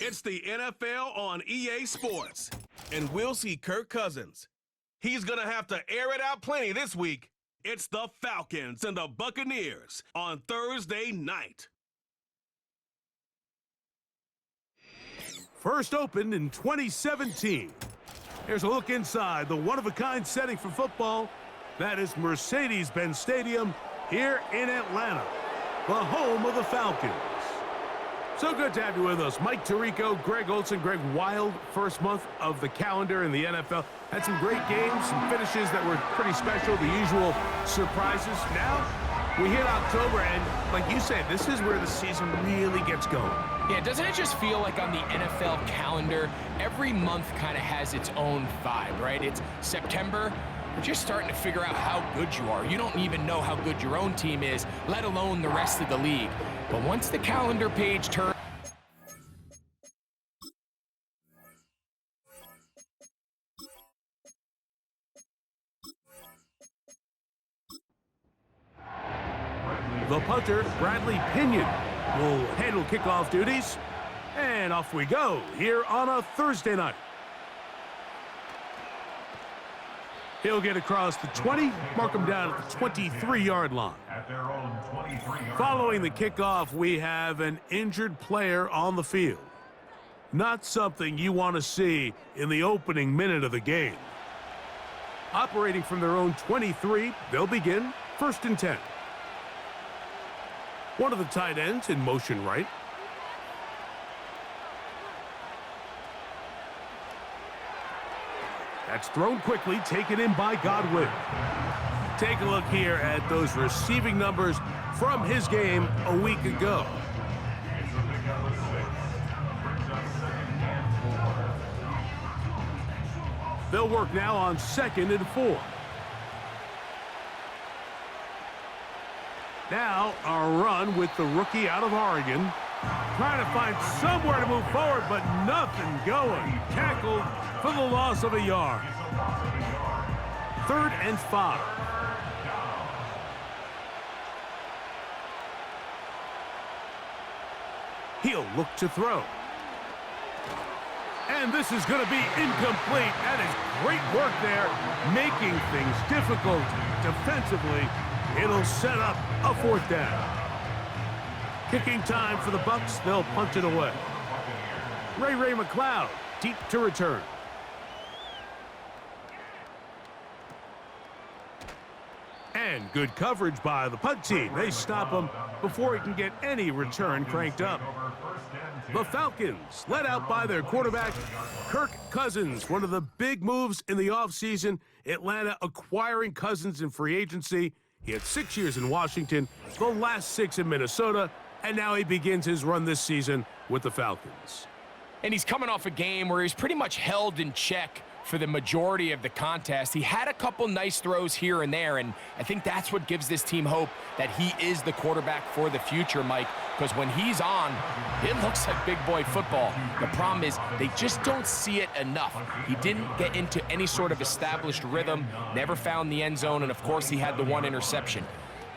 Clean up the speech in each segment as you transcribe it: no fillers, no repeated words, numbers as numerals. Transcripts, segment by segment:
It's the NFL on EA Sports, and we'll see Kirk Cousins. He's going to have to air it out plenty this week. It's the Falcons and the Buccaneers on Thursday night. First opened in 2017. Here's a look inside the one-of-a-kind setting for football. That is Mercedes-Benz Stadium here in Atlanta, the home of the Falcons. So good to have you with us. Mike Tirico, Greg Olson, Greg, wild first month of the calendar in the NFL. Had some great games, some finishes that were pretty special, the usual surprises. Now, we hit October, and like you said, this is where the season really gets going. Yeah, doesn't it just feel like on the NFL calendar, every month kind of has its own vibe, right? It's September, you're just starting to figure out how good you are. You don't even know how good your own team is, let alone the rest of the league. But once the calendar page turns, the punter, Bradley Pinion, will handle kickoff duties. And off we go here on a Thursday night. He'll get across the 20, mark him down at the 23-yard line. Following the kickoff, we have an injured player on the field. Not something you want to see in the opening minute of the game. Operating from their own 23, they'll begin 1st and 10. One of the tight ends in motion right. That's thrown quickly, taken in by Godwin. Take a look here at those receiving numbers from his game a week ago. They'll work now on 2nd and 4. Now, a run with the rookie out of Oregon. Trying to find somewhere to move forward, but nothing going. Tackled for the loss of a yard. 3rd and 5. He'll look to throw. And this is going to be incomplete. That is great work there, making things difficult defensively. It'll set up a 4th down. Kicking time for the Bucs. They'll punt it away. Ray McLeod, deep to return. And good coverage by the punt team. They stop him before he can get any return cranked up. The Falcons, led out by their quarterback, Kirk Cousins. One of the big moves in the offseason, Atlanta acquiring Cousins in free agency. He had 6 years in Washington, the last 6 in Minnesota, and now he begins his run this season with the Falcons. and he's coming off a game where he's pretty much held in check for the majority of the contest. He had a couple nice throws here and there, and I think that's what gives this team hope that he is the quarterback for the future, Mike, because when he's on, it looks like big boy football. The problem is they just don't see it enough. He didn't get into any sort of established rhythm, never found the end zone, and of course he had the one interception.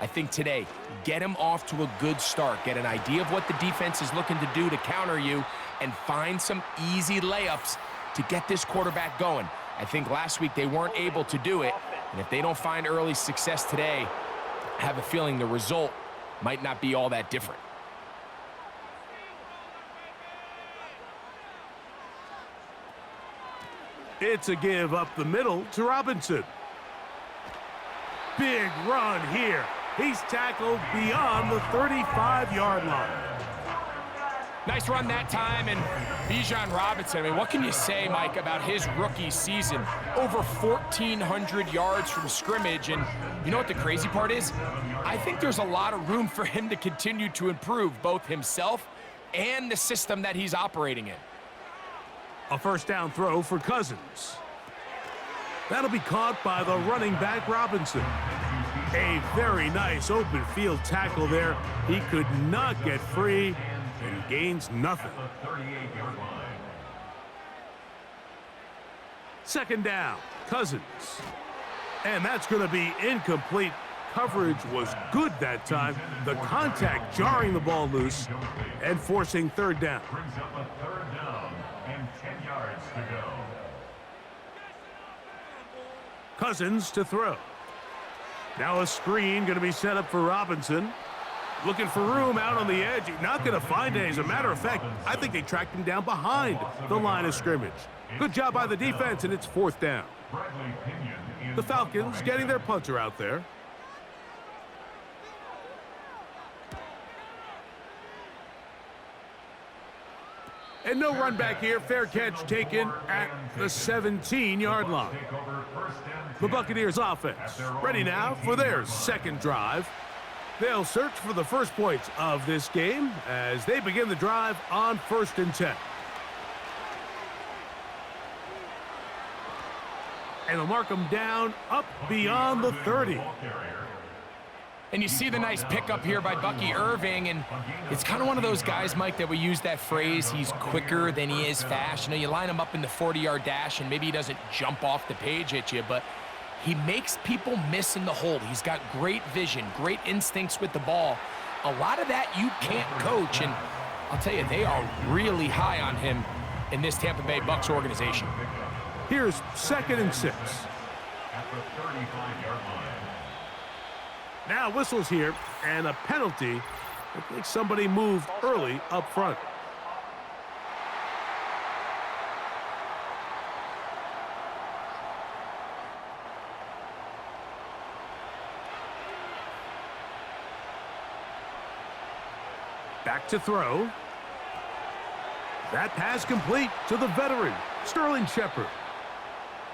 I think today, get him off to a good start, get an idea of what the defense is looking to do to counter you, and find some easy layups to get this quarterback going. I think last week they weren't able to do it, and if they don't find early success today, I have a feeling the result might not be all that different. It's a give up the middle to Robinson. Big run here. He's tackled beyond the 35-yard line. Nice run that time, and Bijan Robinson, I mean, what can you say, Mike, about his rookie season? Over 1,400 yards from scrimmage, and you know what the crazy part is? I think there's a lot of room for him to continue to improve, both himself and the system that he's operating in. A first down throw for Cousins. That'll be caught by the running back Robinson. A very nice open field tackle there. He could not get free and gains nothing. Second down, Cousins. And that's going to be incomplete. coverage was good that time. The contact jarring the ball loose and forcing third down. Brings up a third down and 10 yards to go. Cousins to throw. Now a screen going to be set up for Robinson. Looking for room out on the edge. Not going to find it. As a matter of fact, I think they tracked him down behind the line of scrimmage. Good job by the defense, and it's fourth down. The Falcons getting their punter out there. And no run back here. Fair catch taken at the 17-yard line. The Buccaneers offense ready now for their second drive. They'll search for the first points of this game as they begin the drive on 1st and 10. And they'll mark them down up beyond the 30. And you see the nice pickup here by Bucky Irving, and it's kind of one of those guys, Mike, that we use that phrase, he's quicker than he is fast. You know, you line him up in the 40-yard dash, and maybe he doesn't jump off the page at you, but he makes people miss in the hold. He's got great vision, great instincts with the ball. A lot of that you can't coach, and I'll tell you, they are really high on him in this Tampa Bay Bucs organization. Here's 2nd and 6. At the 35-yard line. Now whistles here, and a penalty. I think somebody moved early up front. Back to throw. That pass complete to the veteran, Sterling Shepard.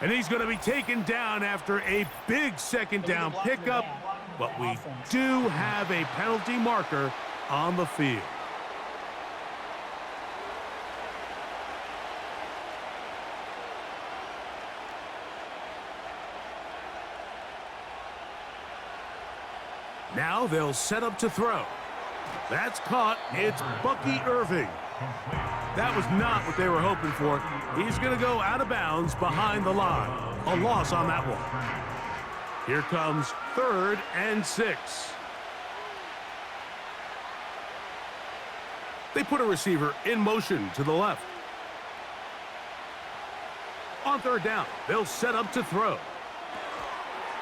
And he's going to be taken down after a big second down pickup. But we do have a penalty marker on the field. Now they'll set up to throw. That's caught. It's Bucky Irving. That was not what they were hoping for. He's going to go out of bounds behind the line. A loss on that one. Here comes 3rd and 6. They put a receiver in motion to the left. On 3rd down, they'll set up to throw.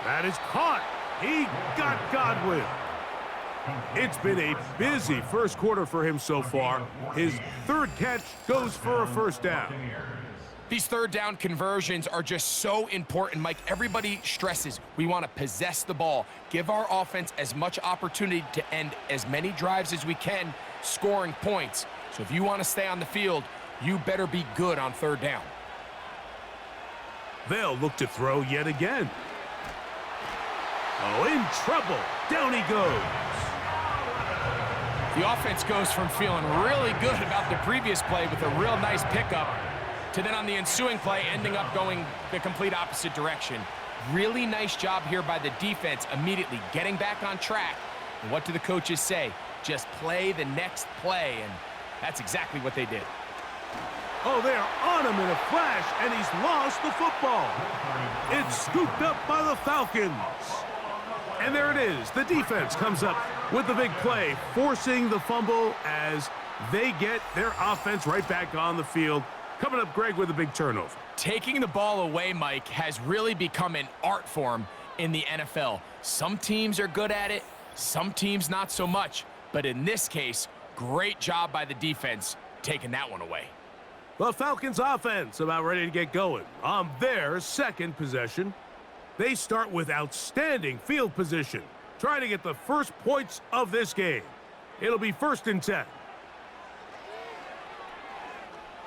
That is caught. He got Godwin. It's been a busy first quarter for him so far. His 3rd catch goes for a first down. These 3rd down conversions are just so important, Mike. Everybody stresses we want to possess the ball, give our offense as much opportunity to end as many drives as we can, scoring points. So if you want to stay on the field, you better be good on 3rd down. They'll look to throw yet again. Oh, in trouble. Down he goes. The offense goes from feeling really good about the previous play with a real nice pickup to then on the ensuing play ending up going the complete opposite direction. Really nice job here by the defense immediately getting back on track. And what do the coaches say? Just play the next play, and that's exactly what they did. Oh, they are on him in a flash, and he's lost the football. It's scooped up by the Falcons. And there it is. The defense comes up with the big play, forcing the fumble as they get their offense right back on the field. Coming up, Greg, with a big turnover. Taking the ball away, Mike, has really become an art form in the NFL. Some teams are good at it, some teams not so much. But in this case, great job by the defense taking that one away. The Falcons offense about ready to get going on their 2nd possession. They start with outstanding field position, trying to get the first points of this game. It'll be 1st and 10.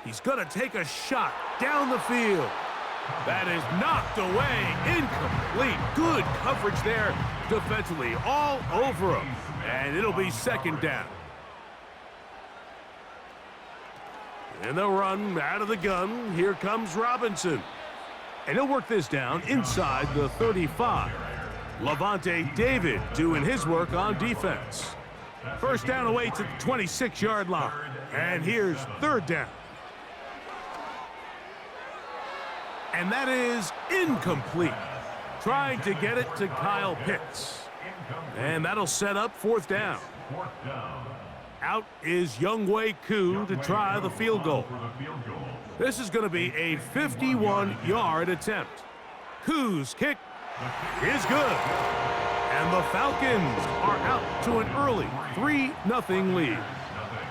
He's going to take a shot down the field. That is knocked away, incomplete. Good coverage there defensively, all over him. And it'll be 2nd down. And they'll run out of the gun. Here comes Robinson. And he'll work this down inside the 35. Levante David doing his work on defense. First down away to the 26-yard line. And here's 3rd down. And that is incomplete. Trying to get it to Kyle Pitts. And that'll set up fourth down. Fourth down. Out is Younghoe Koo to try the field goal. This is going to be a 51-yard attempt. Koo's kick is good. And the Falcons are out to an early 3-0 lead.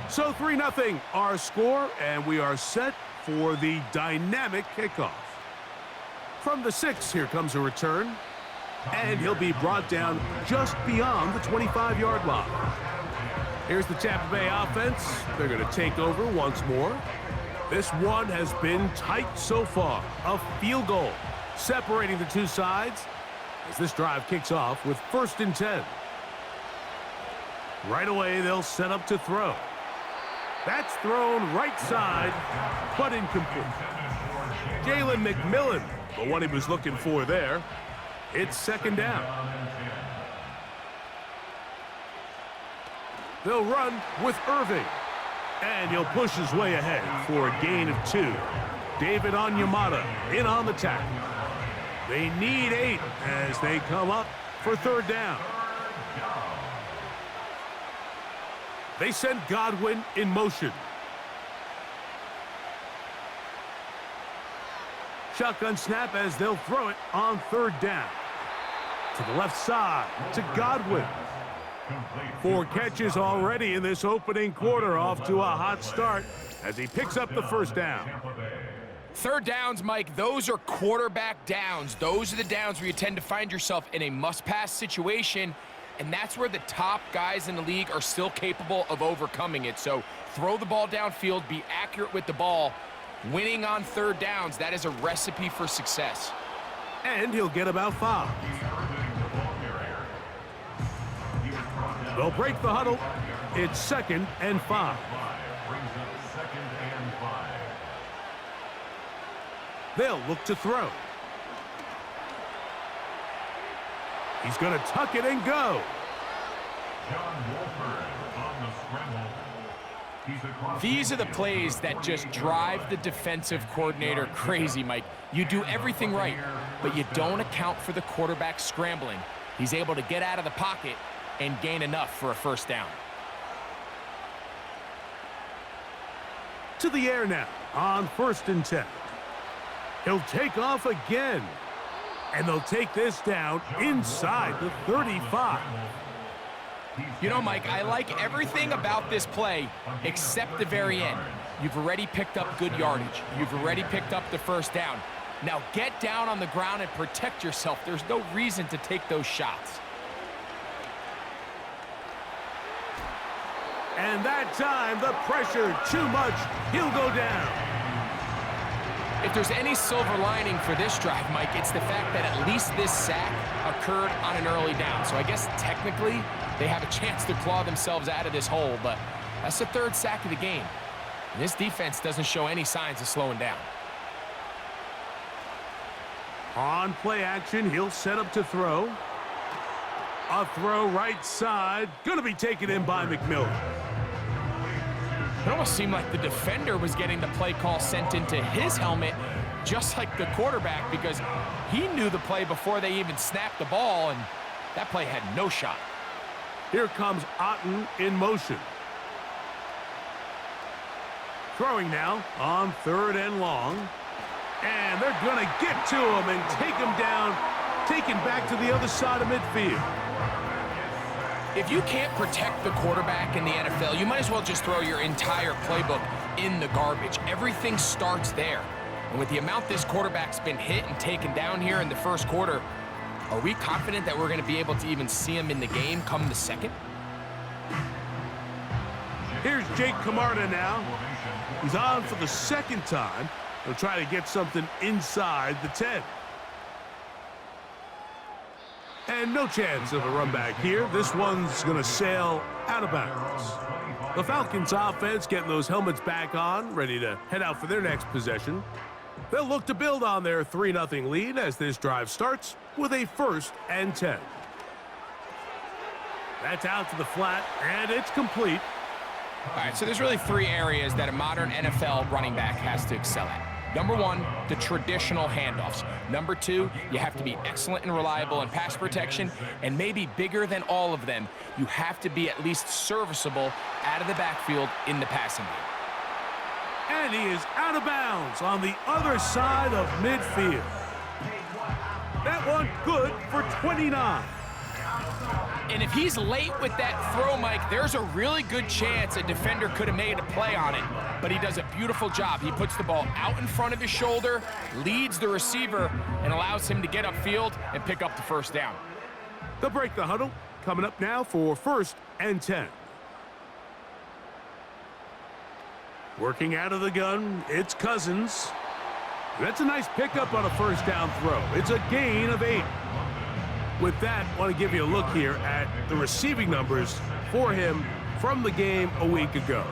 So 3-0 our score, and we are set for the dynamic kickoff. From the 6, here comes a return. And he'll be brought down just beyond the 25-yard line. Here's the Tampa Bay offense. They're going to take over once more. This one has been tight so far. A field goal separating the two sides as this drive kicks off with 1st and 10. Right away, they'll set up to throw. That's thrown right side, but incomplete. Jalen McMillan, the one he was looking for there. It's 2nd down. They'll run with Irving. And he'll push his way ahead for a gain of 2. David Onyemata in on the tackle. They need 8 as they come up for 3rd down. They send Godwin in motion. Shotgun snap as they'll throw it on 3rd down. To the left side, to Godwin. 4 catches already in this opening quarter, off to a hot start as he picks up the 1st down. 3rd downs, Mike, those are quarterback downs. Those are the downs where you tend to find yourself in a must-pass situation, and that's where the top guys in the league are still capable of overcoming it. So throw the ball downfield, be accurate with the ball. Winning on 3rd downs, that is a recipe for success. And he'll get about 5. They'll break the huddle. It's 2nd and 5. They'll look to throw. He's going to tuck it and go. These are the plays that just drive the defensive coordinator crazy, Mike. You do everything right, but you don't account for the quarterback scrambling. He's able to get out of the pocket and gain enough for a 1st down. To the air now on 1st and 10. He'll take off again. And they'll take this down inside the 35. You know, Mike, I like everything about this play except the very end. You've already picked up good yardage. You've already picked up the 1st down. Now get down on the ground and protect yourself. There's no reason to take those shots. And that time, the pressure too much. He'll go down. If there's any silver lining for this drive, Mike, it's the fact that at least this sack occurred on an early down. So I guess technically they have a chance to claw themselves out of this hole, but that's the 3rd sack of the game. And this defense doesn't show any signs of slowing down. On play action, he'll set up to throw. A throw right side. Going to be taken in by McMillan. It almost seemed like the defender was getting the play call sent into his helmet, just like the quarterback, because he knew the play before they even snapped the ball, and that play had no shot. Here comes Otten in motion. Throwing now on 3rd and long. And they're going to get to him and take him down, taken back to the other side of midfield. If you can't protect the quarterback in the NFL, you might as well just throw your entire playbook in the garbage. Everything starts there. And with the amount this quarterback's been hit and taken down here in the 1st quarter, are we confident that we're going to be able to even see him in the game come the 2nd? Here's Jake Camarda now. He's on for the 2nd time. He'll try to get something inside the 10. And no chance of a run back here. This one's going to sail out of bounds. The Falcons offense getting those helmets back on, ready to head out for their next possession. They'll look to build on their 3-0 lead as this drive starts with a 1st and 10. That's out to the flat, and it's complete. All right, so there's really 3 areas that a modern NFL running back has to excel at. Number one, the traditional handoffs. Number two, you have to be excellent and reliable in pass protection, and maybe bigger than all of them, you have to be at least serviceable out of the backfield in the passing game. And he is out of bounds on the other side of midfield. That one good for 29. And if he's late with that throw, Mike, there's a really good chance a defender could have made a play on it, but he does a beautiful job. He puts the ball out in front of his shoulder, leads the receiver, and allows him to get upfield and pick up the first down. They'll break the huddle. Coming up now for 1st and 10. Working out of the gun, it's Cousins. That's a nice pickup on a first down throw. It's a gain of 8. With that, I want to give you a look here at the receiving numbers for him from the game a week ago.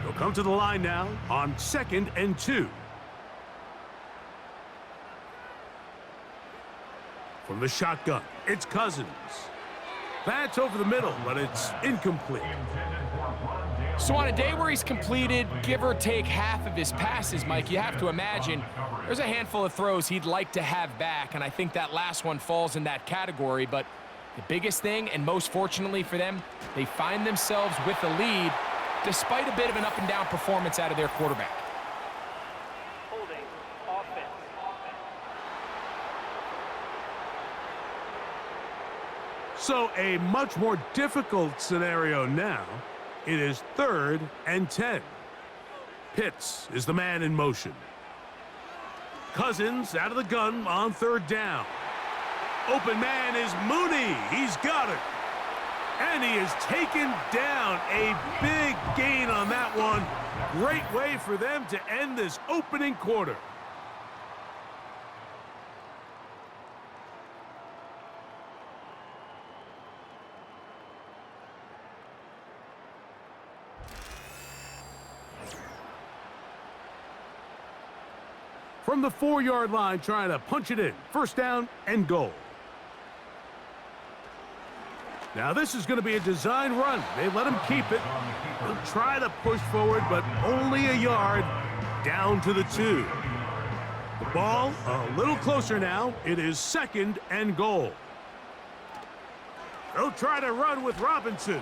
He'll come to the line now on 2nd and 2. From the shotgun, it's Cousins. That's over the middle, but it's incomplete. So on a day where he's completed, give or take half of his passes, Mike, you have to imagine there's a handful of throws he'd like to have back, and I think that last one falls in that category. But the biggest thing, and most fortunately for them, they find themselves with the lead despite a bit of an up-and-down performance out of their quarterback. Holding offense. So a much more difficult scenario now. It is 3rd and 10. Pitts is the man in motion. Cousins out of the gun on 3rd down. Open man is Mooney. He's got it. And he is taken down. A big gain on that one. Great way for them to end this opening quarter. From the 4-yard line, trying to punch it in. 1st down and goal. Now this is going to be a design run. They let him keep it. He'll try to push forward, but only a yard down to the 2. The ball a little closer now. It is 2nd and goal. They'll try to run with Robinson.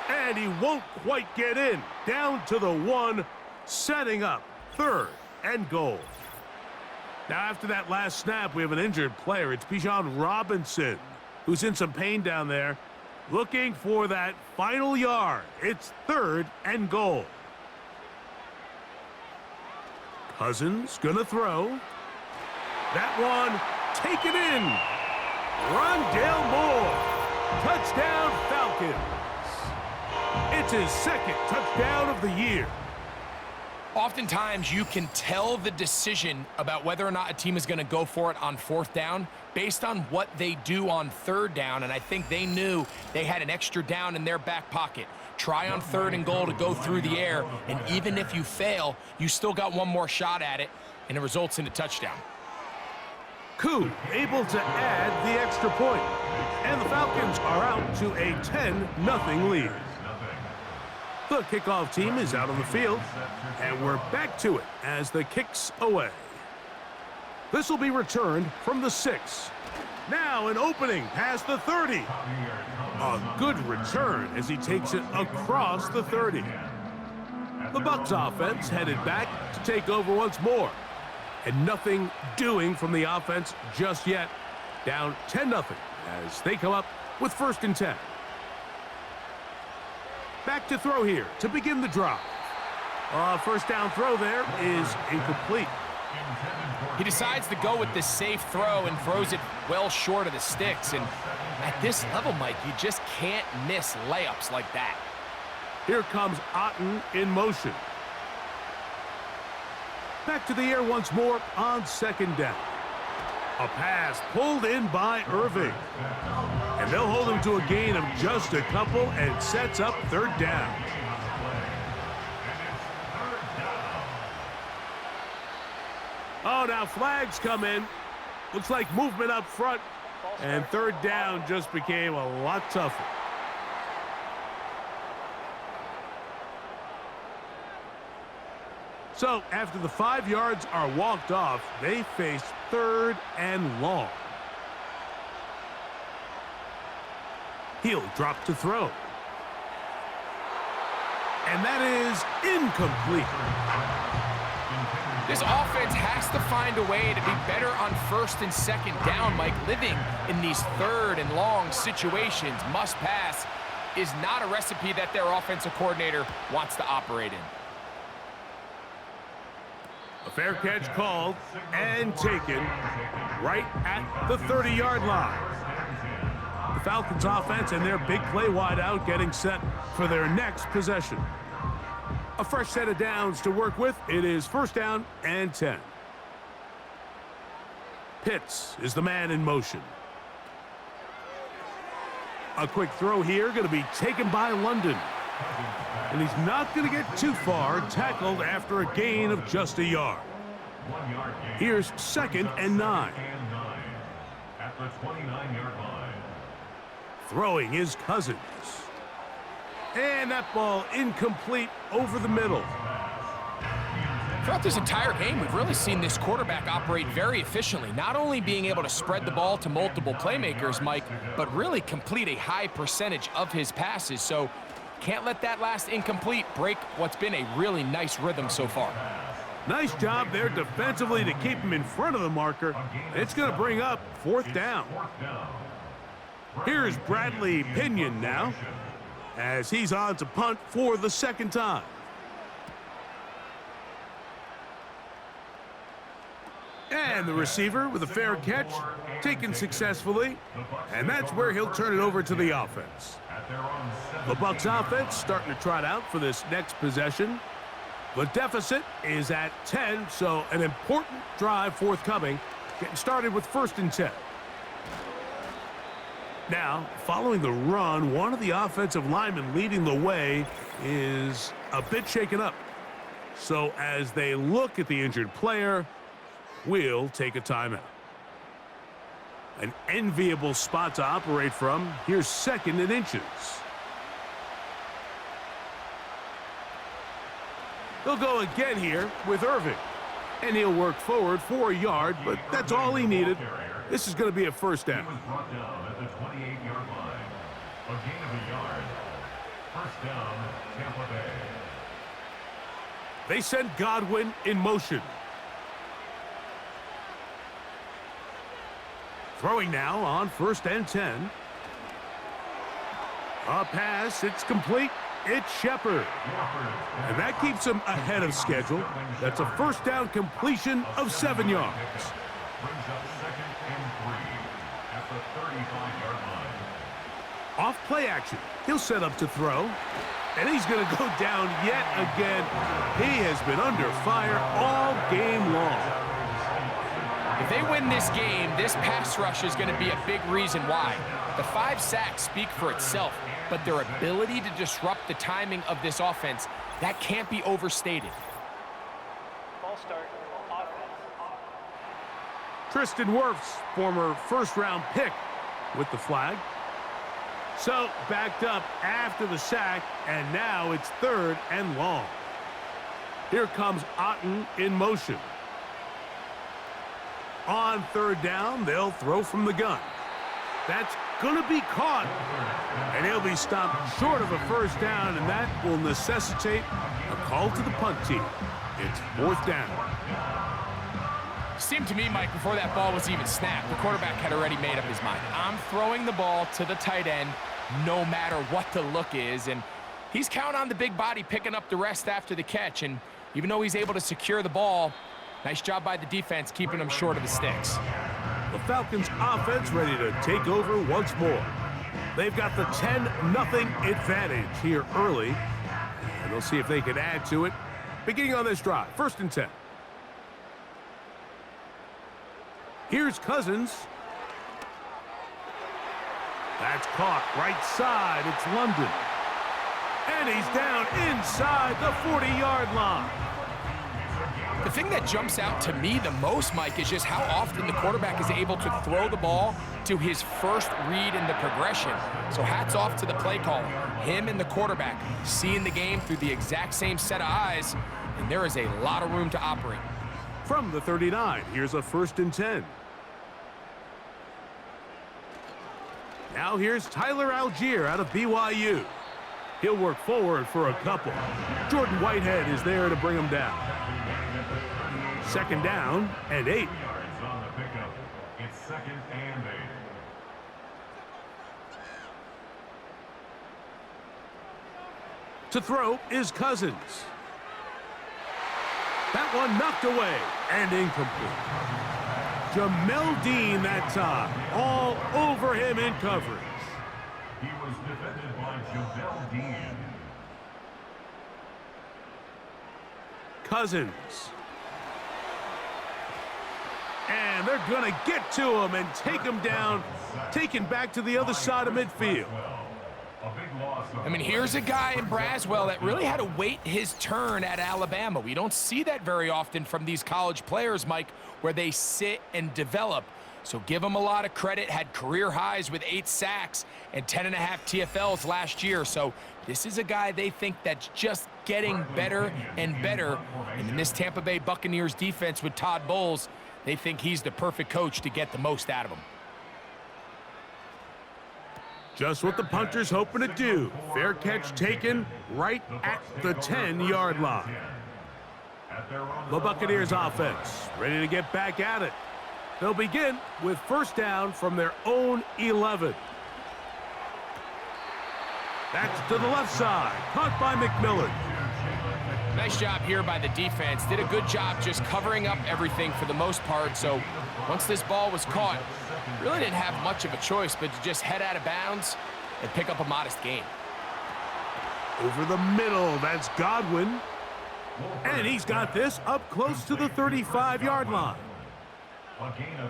And he won't quite get in. Down to the 1, setting up 3rd and goal. Now after that last snap, we have an injured player. It's Bijan Robinson, who's in some pain down there, looking for that final yard. It's 3rd and goal. Cousins gonna throw. That one taken in. Rondale Moore. Touchdown Falcons. It's his 2nd touchdown of the year. Oftentimes, you can tell the decision about whether or not a team is going to go for it on 4th down based on what they do on 3rd down, and I think they knew they had an extra down in their back pocket. Try on 3rd and goal to go through the air, and even if you fail, you still got one more shot at it, and it results in a touchdown. Koo able to add the extra point, and the Falcons are out to a 10-0 lead. The kickoff team is out on the field, and we're back to it as the kick's away. This will be returned from the 6. Now an opening past the 30. A good return as he takes it across the 30. The Bucs offense headed back to take over once more. And nothing doing from the offense just yet. Down 10-0 as they come up with 1st and 10. Back to throw here to begin the drive. First down throw there is incomplete. He decides to go with the safe throw and throws it well short of the sticks. And at this level, Mike, you just can't miss layups like that. Here comes Otten in motion. Back to the air once more on 2nd down. A pass pulled in by Irving. And they'll hold him to a gain of just a couple and sets up 3rd down. Oh, now flags come in. Looks like movement up front. And 3rd down just became a lot tougher. So after the 5 yards are walked off, they face 3rd and long. He'll drop to throw. And that is incomplete. This offense has to find a way to be better on 1st and 2nd down, Mike. Living in these 3rd and long situations, must pass, is not a recipe that their offensive coordinator wants to operate in. A fair catch called and taken right at the 30-yard line. The Falcons offense and their big play wideout getting set for their next possession. A fresh set of downs to work with. It is 1st down and 10. Pitts is the man in motion. A quick throw here, going to be taken by London. And he's not going to get too far, tackled after a gain of just a yard. Here's 2nd and 9. At the 29-yard line. Throwing is Cousins. And that ball incomplete over the middle. Throughout this entire game, we've really seen this quarterback operate very efficiently, not only being able to spread the ball to multiple playmakers, Mike, but really complete a high percentage of his passes. So can't let that last incomplete break what's been a really nice rhythm so far. Nice job there defensively to keep him in front of the marker. It's going to bring up 4th down. Here's Bradley Pinion now, as he's on to punt for the 2nd time. And the receiver with a fair catch, taken successfully, and that's where he'll turn it over to the offense. The Bucs offense starting to trot out for this next possession. The deficit is at 10, so an important drive forthcoming, getting started with 1st and 10. Now, following the run, one of the offensive linemen leading the way is a bit shaken up. So as they look at the injured player, we'll take a timeout. An enviable spot to operate from. Here's 2nd and inches. They'll go again here with Irving. And he'll work forward for a yard, but that's all he needed. This is going to be a 1st down. He was brought down at the 28-yard line. A gain of a yard. 1st down, Tampa Bay. They send Godwin in motion. Throwing now on 1st and 10. A pass, it's complete. It's Shepard. And that keeps him ahead of schedule. That's a 1st down completion of 7 yards. Brings up 2nd and 3 at the 35-yard line. Off play action. He'll set up to throw. And he's going to go down yet again. He has been under fire all game long. If they win this game, this pass rush is going to be a big reason why. The 5 sacks speak for itself, but their ability to disrupt the timing of this offense, that can't be overstated. Ball start, offense. Tristan Wirfs, former 1st-round pick, with the flag. So backed up after the sack, and now it's 3rd and long. Here comes Otten in motion. On 3rd down, they'll throw from the gun. That's going to be caught. And he'll be stopped short of a 1st down, and that will necessitate a call to the punt team. It's 4th down. Seemed to me, Mike, before that ball was even snapped, the quarterback had already made up his mind. I'm throwing the ball to the tight end no matter what the look is, and he's counting on the big body picking up the rest after the catch, and even though he's able to secure the ball, nice job by the defense keeping him short of the sticks. The Falcons offense ready to take over once more. They've got the 10-0 advantage here early, and they'll see if they can add to it. Beginning on this drive, 1st and 10. Here's Cousins. That's caught right side. It's London. And he's down inside the 40-yard line. The thing that jumps out to me the most, Mike, is just how often the quarterback is able to throw the ball to his first read in the progression. So hats off to the play caller. Him and the quarterback seeing the game through the exact same set of eyes. and there is a lot of room to operate. From the 39, here's a 1st and 10. Now here's Tyler Algier out of BYU. He'll work forward for a couple. Jordan Whitehead is there to bring him down. 2nd down and 8. Yards on the pickup. It's 2nd and 8. To throw is Cousins. That one knocked away and incomplete. Jamel Dean that time, all over him in coverage. He was defended by Jamel Dean. Cousins. And they're going to get to him and take him down, taken back to the other side of midfield. I mean, here's a guy in Braswell that really had to wait his turn at Alabama. We don't see that very often from these college players, Mike, where they sit and develop. So give him a lot of credit. Had career highs with 8 sacks and 10.5 TFLs last year. So this is a guy they think that's just getting better and better. And in this Tampa Bay Buccaneers defense with Todd Bowles, they think he's the perfect coach to get the most out of him. Just what the punter's hoping to do. Fair catch taken right at the 10-yard line. The Buccaneers offense ready to get back at it. They'll begin with 1st down from their own 11. That's to the left side. Caught by McMillan. Nice job here by the defense. Did a good job just covering up everything for the most part. So once this ball was caught, really didn't have much of a choice but to just head out of bounds and pick up a modest gain. Over the middle, that's Godwin. And he's got this up close to the 35-yard line.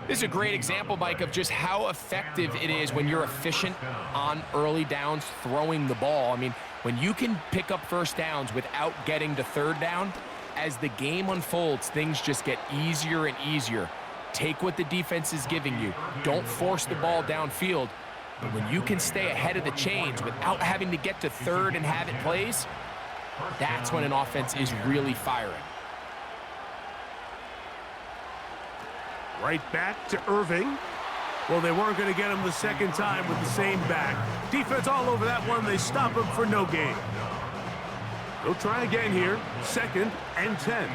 This is a great example, Mike, of just how effective it is when you're efficient on early downs throwing the ball. I mean, when you can pick up 1st downs without getting to 3rd down, as the game unfolds, things just get easier and easier. Take what the defense is giving you. Don't force the ball downfield. But when you can stay ahead of the chains without having to get to 3rd and have it plays, that's when an offense is really firing. Right back to Irving. Well, they weren't going to get him the 2nd time with the same back. Defense all over that one. They stop him for no gain. They'll try again here. 2nd and 10.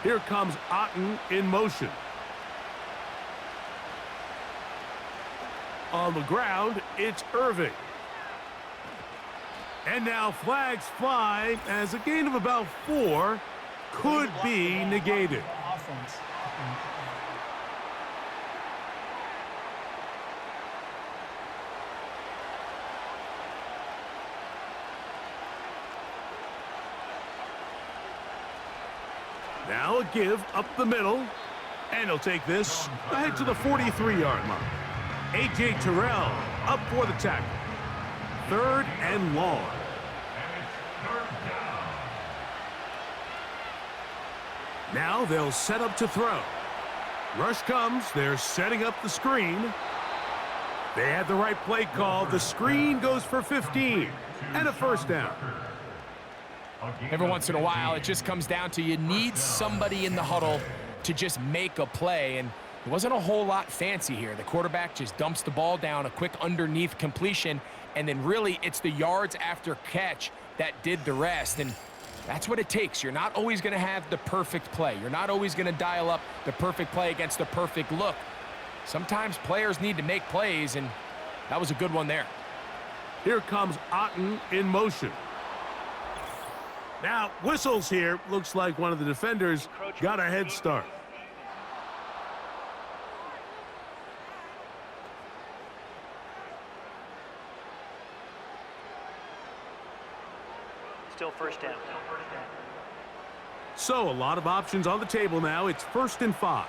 Here comes Otten in motion. On the ground, it's Irving. And now flags fly as a gain of about 4 could be negated. Now a give up the middle, and he'll take this ahead to the 43-yard line. A.J. Terrell up for the tackle. 3rd and long. Now they'll set up to throw. Rush comes. They're setting up the screen. They had the right play call. The screen goes for 15 and a 1st down. Every once in a while, it just comes down to you need somebody in the huddle to just make a play, and it wasn't a whole lot fancy here. The quarterback just dumps the ball down, a quick underneath completion, and then really it's the yards after catch that did the rest, and that's what it takes. You're not always going to have the perfect play. You're not always going to dial up the perfect play against the perfect look. Sometimes players need to make plays, and that was a good one there. Here comes Otten in motion. Now, whistles here. Looks like one of the defenders got a head start. Still 1st down. So, a lot of options on the table now. It's 1st and 5.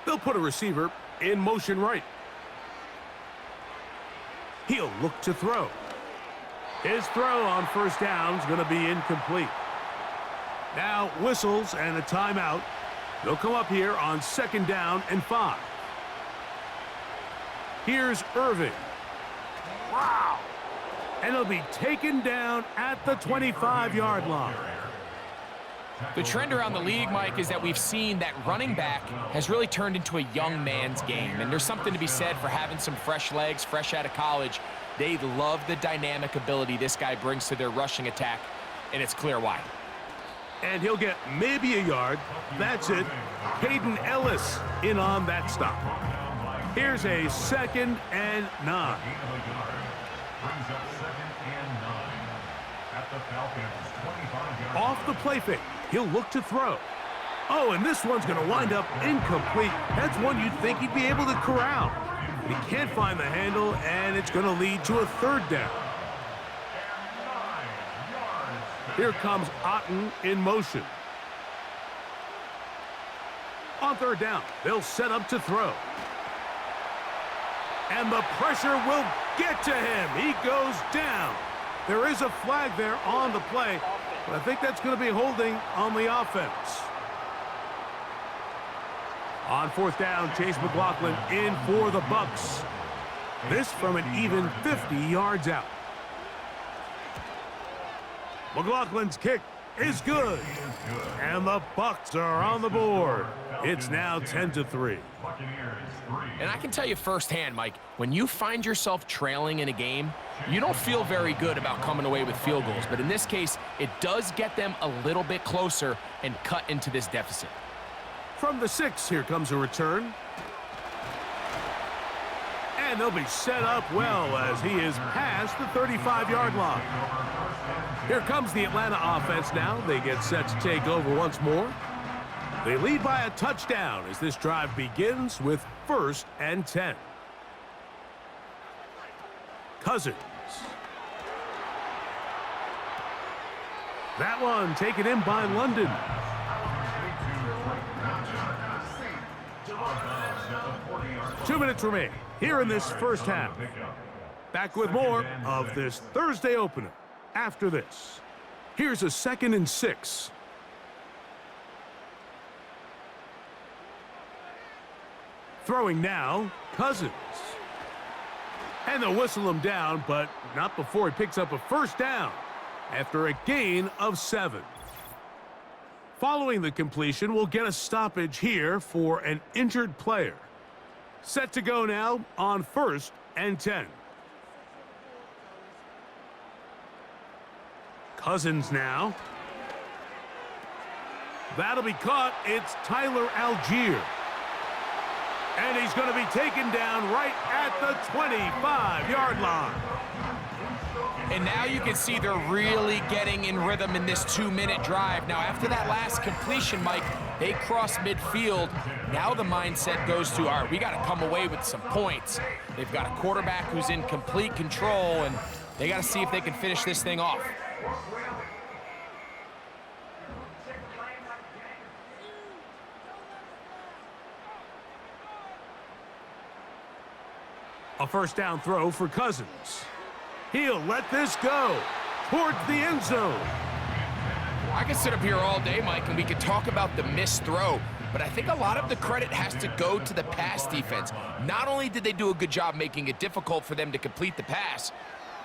They'll put a receiver in motion right. He'll look to throw. His throw on 1st down is going to be incomplete. Now whistles and a timeout. They'll come up here on 2nd down and 5. Here's Irving. Wow! And he'll be taken down at the 25-yard line. The trend around the league, Mike, is that we've seen that running back has really turned into a young man's game. And there's something to be said for having some fresh legs, fresh out of college. They love the dynamic ability this guy brings to their rushing attack, and it's clear why. And he'll get maybe a yard. That's it. Caden Ellis in on that stop. Here's a 2nd and 9. Brings up 2nd and 9 at the Falcons' 25-yard line. Off the play fake, he'll look to throw. Oh, and this one's going to wind up incomplete. That's one you'd think he'd be able to corral. He can't find the handle, and it's going to lead to a 3rd down. Here comes Otten in motion. On 3rd down, they'll set up to throw. And the pressure will get to him. He goes down. There is a flag there on the play, but I think that's going to be holding on the offense. On 4th down, Chase McLaughlin in for the Bucs. This from an even 50 yards out. McLaughlin's kick is good. And the Bucs are on the board. It's now 10-3. And I can tell you firsthand, Mike, when you find yourself trailing in a game, you don't feel very good about coming away with field goals. But in this case, it does get them a little bit closer and cut into this deficit. From the 6, here comes a return. And they'll be set up well as he is past the 35-yard line. Here comes the Atlanta offense now. They get set to take over once more. They lead by a touchdown as this drive begins with 1st and 10. Cousins. That one taken in by London. 2 minutes remain here in this first half. Back with more of this Thursday opener after this. Here's a 2nd and 6. Throwing now, Cousins. And they'll whistle him down, but not before he picks up a 1st down after a gain of 7. Following the completion, we'll get a stoppage here for an injured player. Set to go now on 1st and 10. Cousins now. That'll be caught. It's Tyler Algier. And he's going to be taken down right at the 25-yard line. And now you can see they're really getting in rhythm in this 2-minute drive. Now, after that last completion, Mike, they cross midfield. Now the mindset goes to, all right, we got to come away with some points. They've got a quarterback who's in complete control, and they got to see if they can finish this thing off. A 1st down throw for Cousins. He'll let this go towards the end zone. I can sit up here all day, Mike, and we can talk about the missed throw, but I think a lot of the credit has to go to the pass defense. Not only did they do a good job making it difficult for them to complete the pass,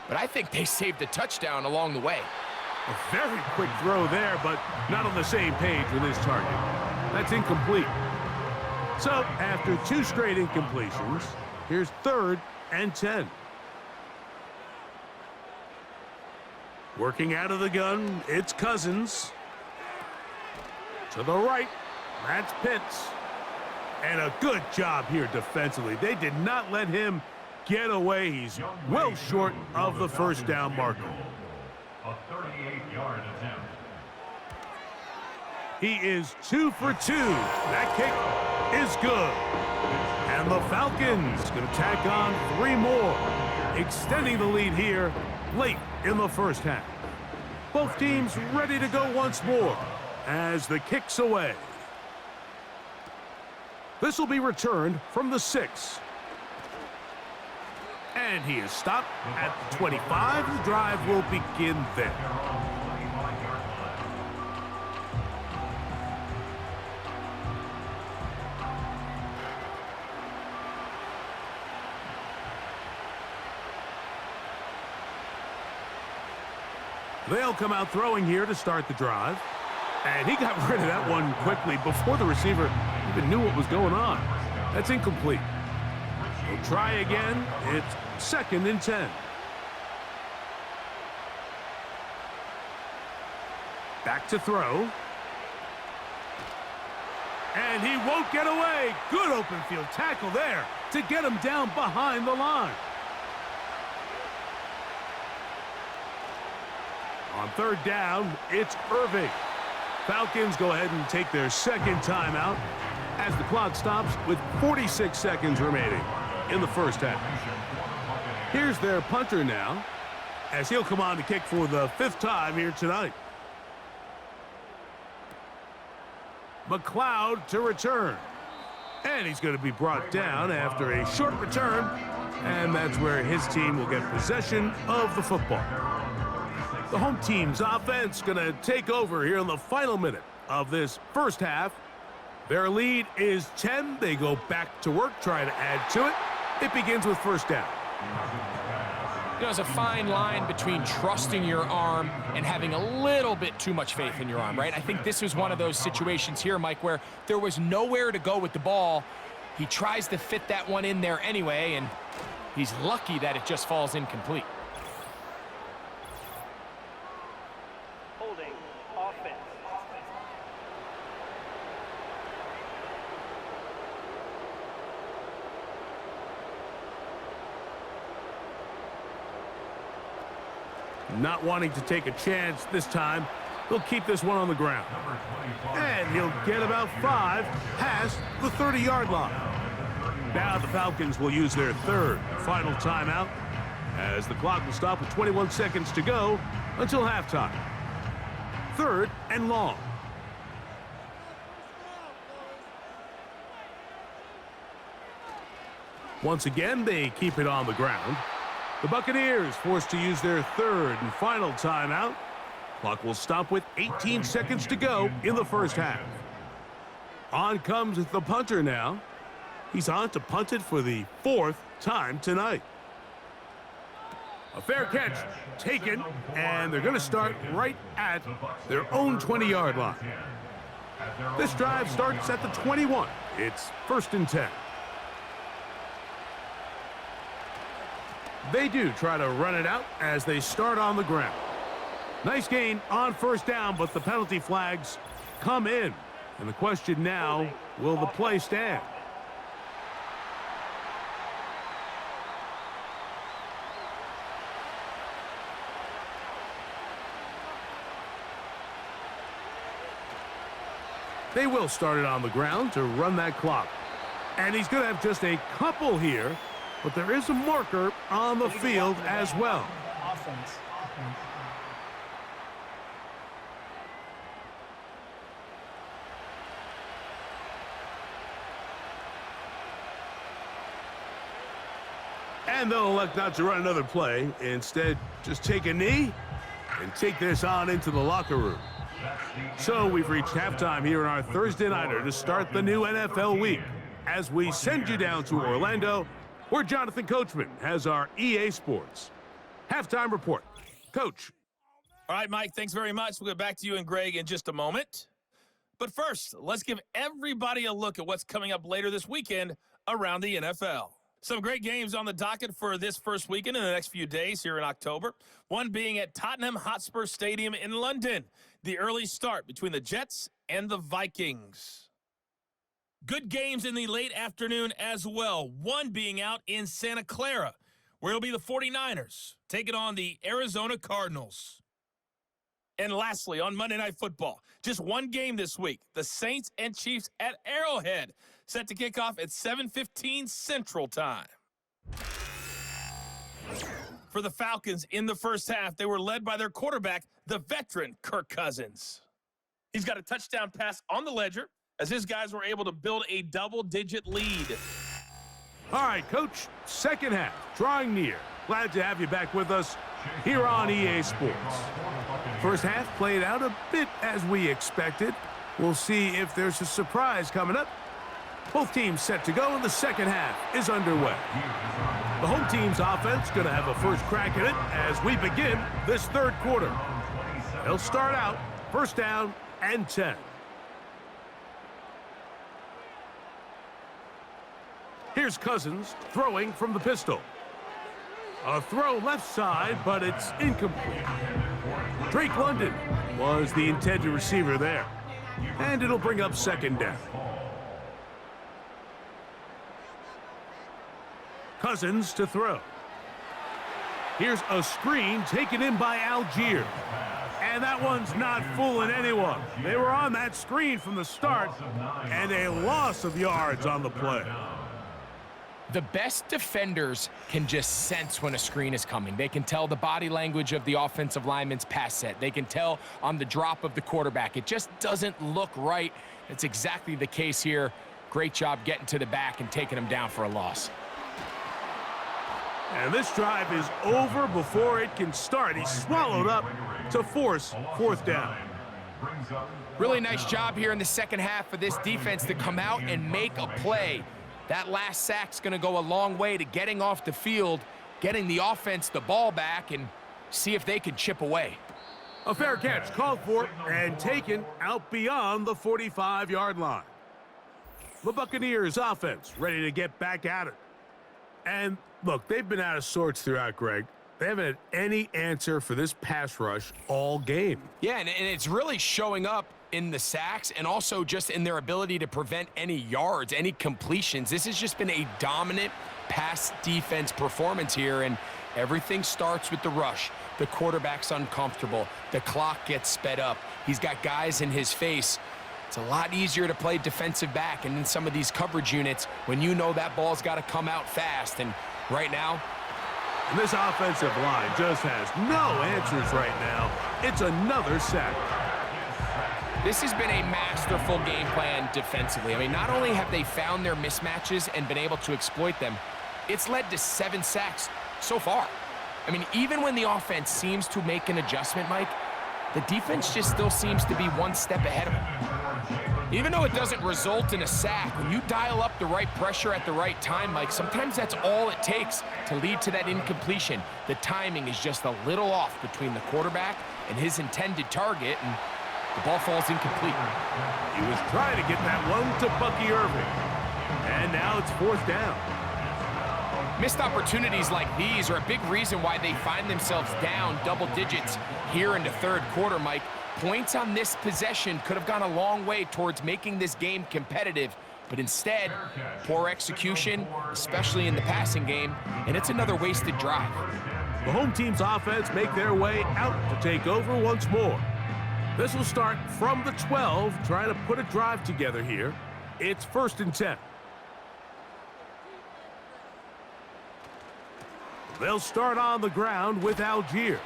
but I think they saved a touchdown along the way. A very quick throw there, but not on the same page with his target. That's incomplete. So, after 2 straight incompletions, here's 3rd and 10. Working out of the gun, it's Cousins. To the right, that's Pitts. And a good job here defensively. They did not let him get away. He's well short of the 1st down marker. A 38-yard attempt. He is 2 for 2. That kick is good. And the Falcons going to tack on 3 more, extending the lead here late in the first half. Both teams ready to go once more as the kick's away. This will be returned from the 6. And he is stopped at the 25. The drive will begin there. They'll come out throwing here to start the drive. And he got rid of that one quickly before the receiver even knew what was going on. That's incomplete. He'll try again. It's 2nd and 10. Back to throw. And he won't get away. Good open field tackle there to get him down behind the line. On 3rd down, it's Irving. Falcons go ahead and take their 2nd timeout as the clock stops with 46 seconds remaining in the first half. Here's their punter now as he'll come on to kick for the 5th time here tonight. McLeod to return. And he's going to be brought down after a short return. And that's where his team will get possession of the football. The home team's offense going to take over here in the final minute of this first half. Their lead is 10. They go back to work, try to add to it. It begins with 1st down. There's a fine line between trusting your arm and having a little bit too much faith in your arm, right? I think this was one of those situations here, Mike, where there was nowhere to go with the ball. He tries to fit that one in there anyway, and he's lucky that it just falls incomplete. Holding offense. Not wanting to take a chance this time, he'll keep this one on the ground. And he'll get about 5 past the 30-yard line. Now the Falcons will use their 3rd final timeout as the clock will stop with 21 seconds to go until halftime. 3rd and long. Once again, they keep it on the ground. The Buccaneers forced to use their 3rd and final timeout. Clock will stop with 18 seconds to go in the first half. On comes the punter now. He's on to punt it for the 4th time tonight. A fair catch taken, and they're going to start right at their own 20-yard line. This drive starts at the 21. It's 1st and 10. They do try to run it out as they start on the ground. Nice gain on 1st down, but the penalty flags come in. And the question now, will the play stand? They will start it on the ground to run that clock. And he's going to have just a couple here, but there is a marker on the field as well. Offense. And they'll elect not to run another play. Instead, just take a knee and take this on into the locker room. So we've reached halftime here in our Thursday nighter to start the new NFL week as we send you down to Orlando, where Jonathan Coachman has our EA Sports halftime report. Coach. All right, Mike, thanks very much. We'll get back to you and Greg in just a moment. But first, let's give everybody a look at what's coming up later this weekend around the NFL. Some great games on the docket for this first weekend in the next few days here in October. One being at Tottenham Hotspur Stadium in London. The early start between the Jets and the Vikings. Good games in the late afternoon as well. One being out in Santa Clara, where it'll be the 49ers taking on the Arizona Cardinals. And lastly, on Monday Night Football, just one game this week. The Saints and Chiefs at Arrowhead, set to kick off at 7:15 Central Time. For the Falcons in the first half, they were led by their quarterback, the veteran Kirk Cousins. He's got a touchdown pass on the ledger as his guys were able to build a double-digit lead. All right, Coach, second half, drawing near. Glad to have you back with us here on EA Sports. First half played out a bit as we expected. We'll see if there's a surprise coming up. Both teams set to go, and the second half is underway. The home team's offense going to have a first crack at it as we begin this third quarter. They'll start out first down and 10. Here's Cousins throwing from the pistol. A throw left side, but it's incomplete. Drake London was the intended receiver there. And it'll bring up second down. Cousins to throw. Here's a screen taken in by Algier. And that one's not fooling anyone. They were on that screen from the start, and a loss of yards on the play. The best defenders can just sense when a screen is coming. They can tell the body language of the offensive lineman's pass set. They can tell on the drop of the quarterback. It just doesn't look right. It's exactly the case here. Great job getting to the back and taking him down for a loss. And this drive is over before it can start. He's swallowed up to force fourth down. Really nice job here in the second half for this defense to come out and make a play. That last sack's going to go a long way to getting off the field, getting the offense the ball back, and see if they can chip away. A fair catch called for and taken out beyond the 45-yard line. The Buccaneers offense ready to get back at it. And look, they've been out of sorts throughout, Greg. They haven't had any answer for this pass rush all game. Yeah, and it's really showing up in the sacks and also just in their ability to prevent any yards, any completions. This has just been a dominant pass defense performance here, and everything starts with the rush. The quarterback's uncomfortable. The clock gets sped up. He's got guys in his face. It's a lot easier to play defensive back and in some of these coverage units when you know that ball's got to come out fast. And right now, and this offensive line just has no answers right now. It's another sack. This has been a masterful game plan defensively. I mean, not only have they found their mismatches and been able to exploit them, it's led to 7 sacks so far. I mean, even when the offense seems to make an adjustment, Mike, the defense just still seems to be one step ahead of them. Even though it doesn't result in a sack, when you dial up the right pressure at the right time, Mike, sometimes that's all it takes to lead to that incompletion. The timing is just a little off between the quarterback and his intended target, and the ball falls incomplete. He was trying to get that one to Bucky Irving. And now it's fourth down. Missed opportunities like these are a big reason why they find themselves down double digits here in the third quarter, Mike. Points on this possession could have gone a long way towards making this game competitive, but instead, poor execution, especially in the passing game, and it's another wasted drive. The home team's offense make their way out to take over once more. This will start from the 12, trying to put a drive together here. It's first and 10. They'll start on the ground with Algier.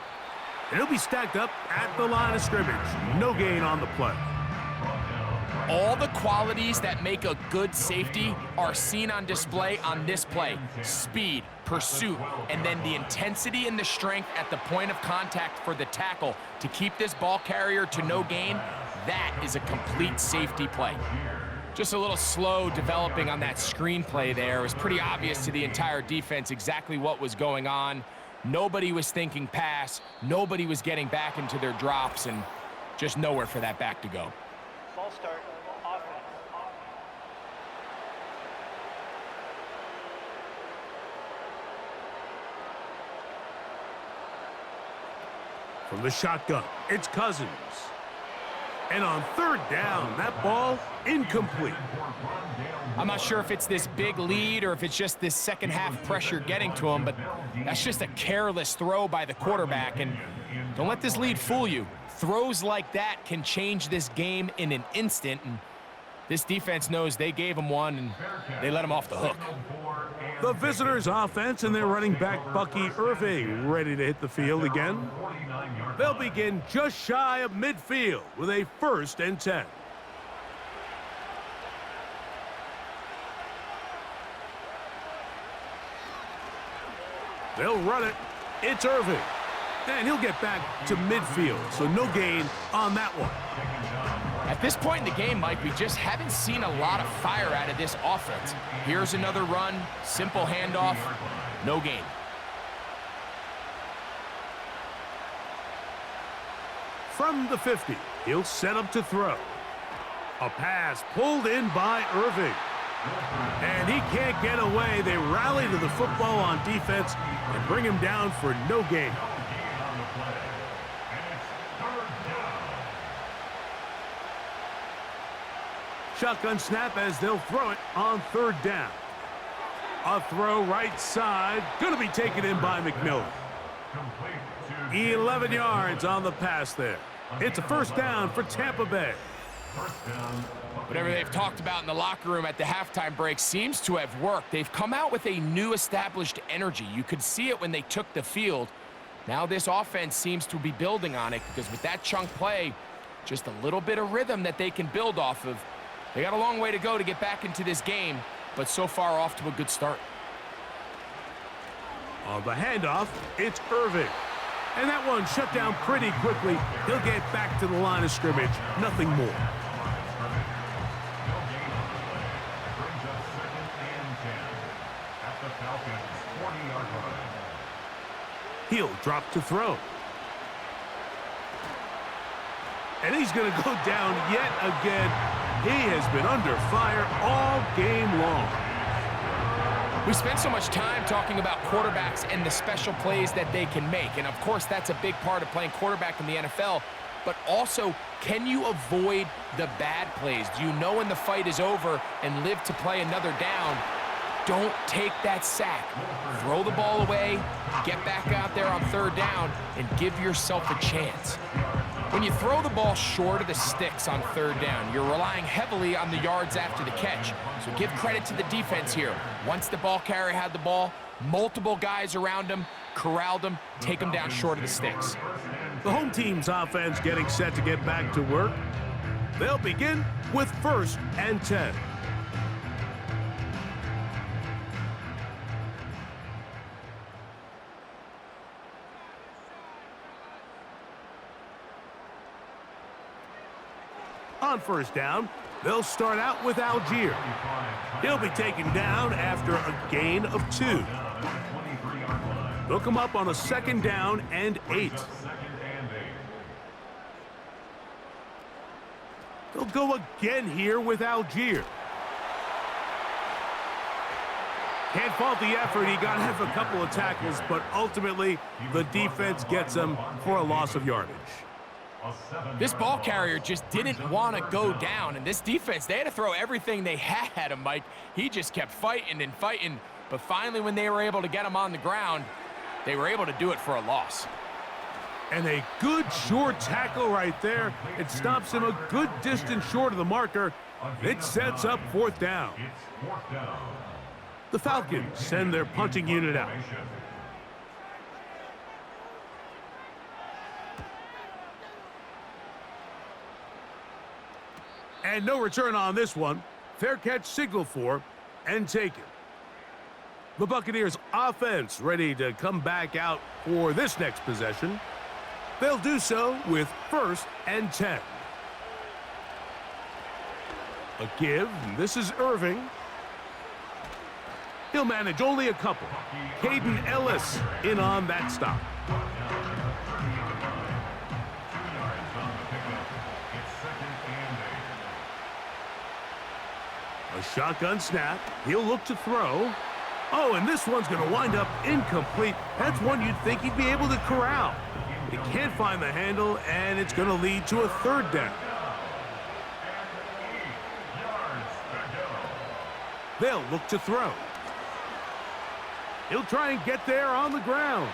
He'll be stacked up at the line of scrimmage. No gain on the play. All the qualities that make a good safety are seen on display on this play. Speed, pursuit, and then the intensity and the strength at the point of contact for the tackle to keep this ball carrier to no gain. That is a complete safety play. Just a little slow developing on that screenplay there. It was pretty obvious to the entire defense exactly what was going on. Nobody was thinking pass. Nobody was getting back into their drops, and just nowhere for that back to go. Ball start, offense. From the shotgun, it's Cousins. And on third down, that ball incomplete. I'm not sure if it's this big lead or if it's just this second half pressure getting to him, but that's just a careless throw by the quarterback. And don't let this lead fool you. Throws like that can change this game in an instant. And this defense knows they gave him one and they let him off the hook. The visitors' offense and their running back Bucky Irving ready to hit the field again. They'll begin just shy of midfield with a first and 10. They'll run it. It's Irving. And he'll get back to midfield, so no gain on that one. At this point in the game, Mike, we just haven't seen a lot of fire out of this offense. Here's another run, simple handoff, no gain. from the 50. He'll set up to throw. A pass pulled in by Irving. And he can't get away. They rally to the football on defense and bring him down for no gain. Shotgun snap as they'll throw it on 3rd down. A throw right side. Going to be taken in by McMillan. 11 yards on the pass there. It's a 1st down for Tampa Bay. Whatever they've talked about in the locker room at the halftime break seems to have worked. They've come out with a new established energy. You could see it when they took the field. Now this offense seems to be building on it because with that chunk play, just a little bit of rhythm that they can build off of. They got a long way to go to get back into this game, but so far off to a good start. On the handoff, it's Irving. And that one shut down pretty quickly. He'll get back to the line of scrimmage. Nothing more. He'll drop to throw. And he's going to go down yet again. He has been under fire all game long. We spent so much time talking about quarterbacks and the special plays that they can make. And, of course, that's a big part of playing quarterback in the NFL. But also, can you avoid the bad plays? Do you know when the fight is over and live to play another down? Don't take that sack. Throw the ball away, get back out there on 3rd down, and give yourself a chance. When you throw the ball short of the sticks on 3rd down, you're relying heavily on the yards after the catch. So give credit to the defense here. Once the ball carrier had the ball, multiple guys around him, corralled him, take him down short of the sticks. The home team's offense getting set to get back to work. They'll begin with 1st and 10. On 1st down, they'll start out with Algier. He'll be taken down after a gain of 2. They'll come up on a 2nd down and 8. They'll go again here with Algier. Can't fault the effort. He got half a couple of tackles, but ultimately the defense gets him for a loss of yardage. This ball carrier just didn't want to go down, and this defense, they had to throw everything they had at him, Mike. He just kept fighting and fighting, but finally when they were able to get him on the ground, they were able to do it for a loss. And a good short tackle right there. It stops him a good distance short of the marker. It sets up 4th down. The Falcons send their punting unit out. And no return on this one. Fair catch signaled for and taken. The Buccaneers offense ready to come back out for this next possession. They'll do so with 1st and 10. A give. This is Irving. He'll manage only a couple. Caden Ellis in on that stop. A shotgun snap. He'll look to throw. Oh, and this one's going to wind up incomplete. That's one you'd think he'd be able to corral. He can't find the handle, and it's going to lead to a 3rd down. They'll look to throw. He'll try and get there on the ground.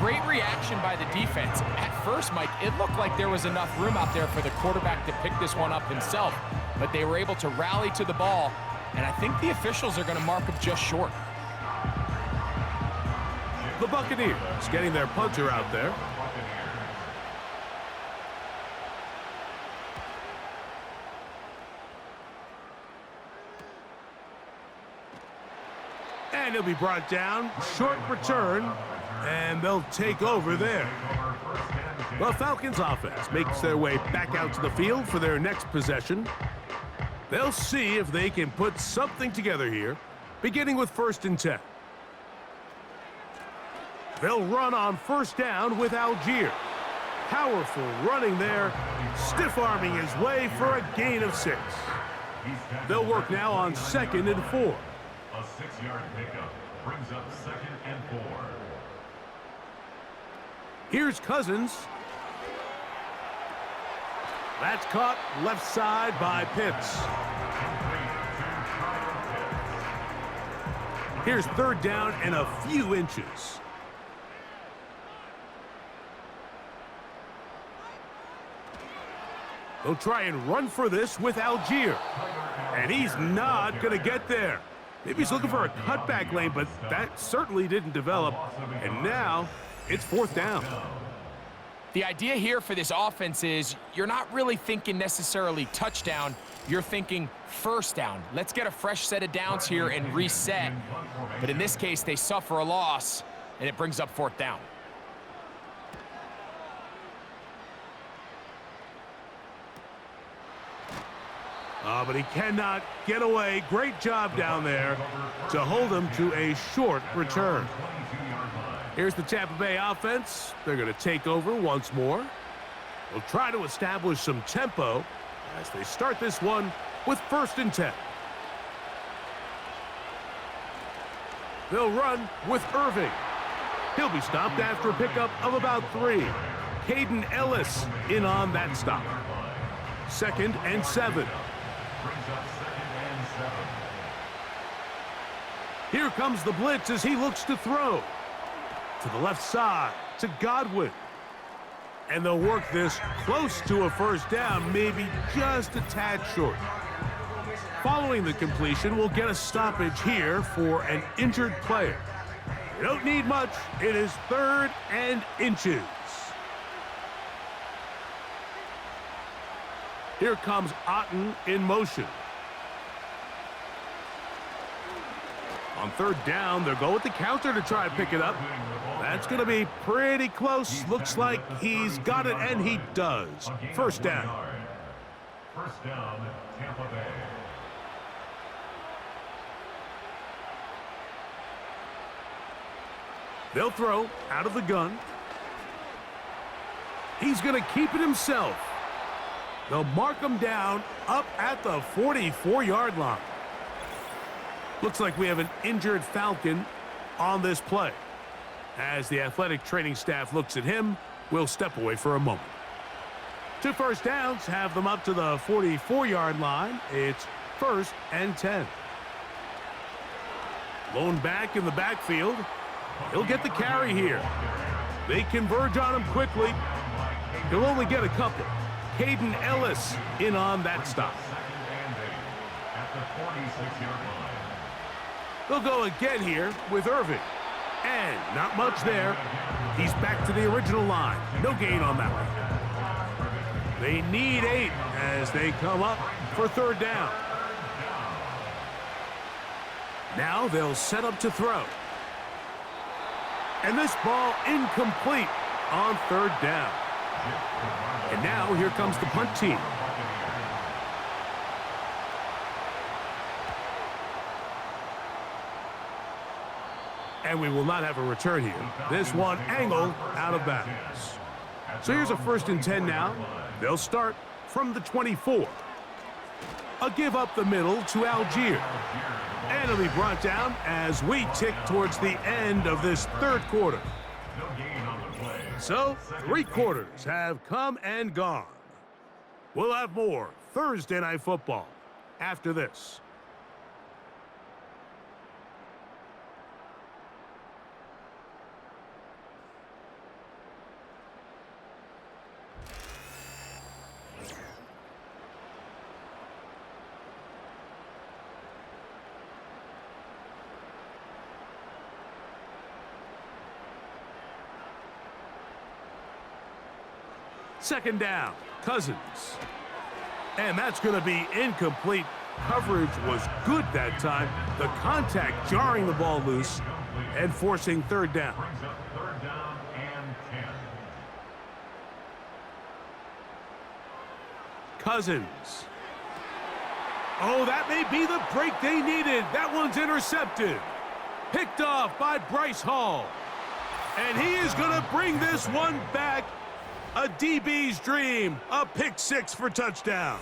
Great reaction by the defense. At first, Mike, it looked like there was enough room out there for the quarterback to pick this one up himself, but they were able to rally to the ball, and I think the officials are going to mark him just short. The Buccaneers getting their punter out there. And he'll be brought down. Short return. And they'll take over there. The Falcons offense makes their way back out to the field for their next possession. They'll see if they can put something together here, beginning with 1st and 10. They'll run on first down with Algier. Powerful running there, stiff-arming his way for a gain of 6. They'll work now on 2nd and 4. A 6-yard pickup brings up 2nd and 4. Here's Cousins. That's caught left side by Pitts. Here's 3rd down and a few inches. They'll try and run for this with Algier. And he's not going to get there. Maybe he's looking for a cutback lane, but that certainly didn't develop. And now it's 4th down. The idea here for this offense is you're not really thinking necessarily touchdown. You're thinking first down. Let's get a fresh set of downs here and reset. But in this case, they suffer a loss, and it brings up 4th down. But he cannot get away. Great job down there to hold him to a short return. Here's the Tampa Bay offense. They're going to take over once more. They'll try to establish some tempo as they start this one with 1st and 10. They'll run with Irving. He'll be stopped after a pickup of about 3. Caden Ellis in on that stop. 2nd and 7. Here comes the blitz as he looks to throw. To the left side, to Godwin. And they'll work this close to a 1st down, maybe just a tad short. Following the completion, we'll get a stoppage here for an injured player. You don't need much. It is 3rd and inches. Here comes Otten in motion. On 3rd down, they'll go with the counter to try and pick it up. That's going to be pretty close. Looks like he's got it, and he does. 1st down. 1st down, Tampa Bay. They'll throw out of the gun. He's going to keep it himself. They'll mark him down up at the 44-yard line. Looks like we have an injured Falcon on this play. As the athletic training staff looks at him, we'll step away for a moment. 2 first downs have them up to the 44-yard line. It's 1st and 10. Lone back in the backfield. He'll get the carry here. They converge on him quickly. He'll only get a couple. Caden Ellis in on that stop. They'll go again here with Irving. And not much there. He's back to the original line. No gain on that one. They need 8 as they come up for 3rd down. Now they'll set up to throw. And this ball incomplete on 3rd down. And now here comes the punt team. And we will not have a return here. This one angled out of bounds. So here's a 1st and 10 now. They'll start from the 24. A give up the middle to Algier. And it'll be brought down as we tick towards the end of this 3rd quarter. So 3 quarters have come and gone. We'll have more Thursday Night Football after this. Second down, Cousins. And that's going to be incomplete. Coverage was good that time. The contact jarring the ball loose and forcing 3rd down. Brings up 3rd down and 10. Cousins. Oh, that may be the break they needed. That one's intercepted. Picked off by Bryce Hall. And he is going to bring this one back. A DB's dream. A pick six for touchdown.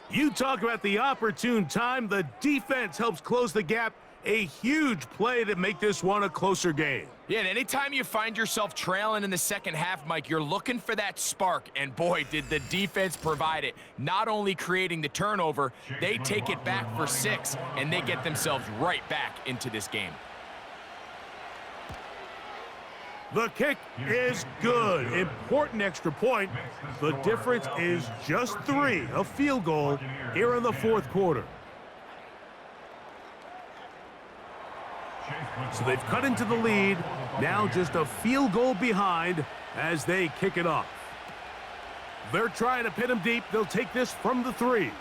You talk about the opportune time. The defense helps close the gap. A huge play to make this one a closer game. Yeah, and anytime you find yourself trailing in the second half, Mike, you're looking for that spark. And boy, did the defense provide it. Not only creating the turnover, they take it back for 6, and they get themselves right back into this game. The kick is good. Important extra point. The difference is just 3, a field goal here in the fourth quarter. So they've cut into the lead. Now just a field goal behind as they kick it off. They're trying to pin him deep. They'll take this from the 3.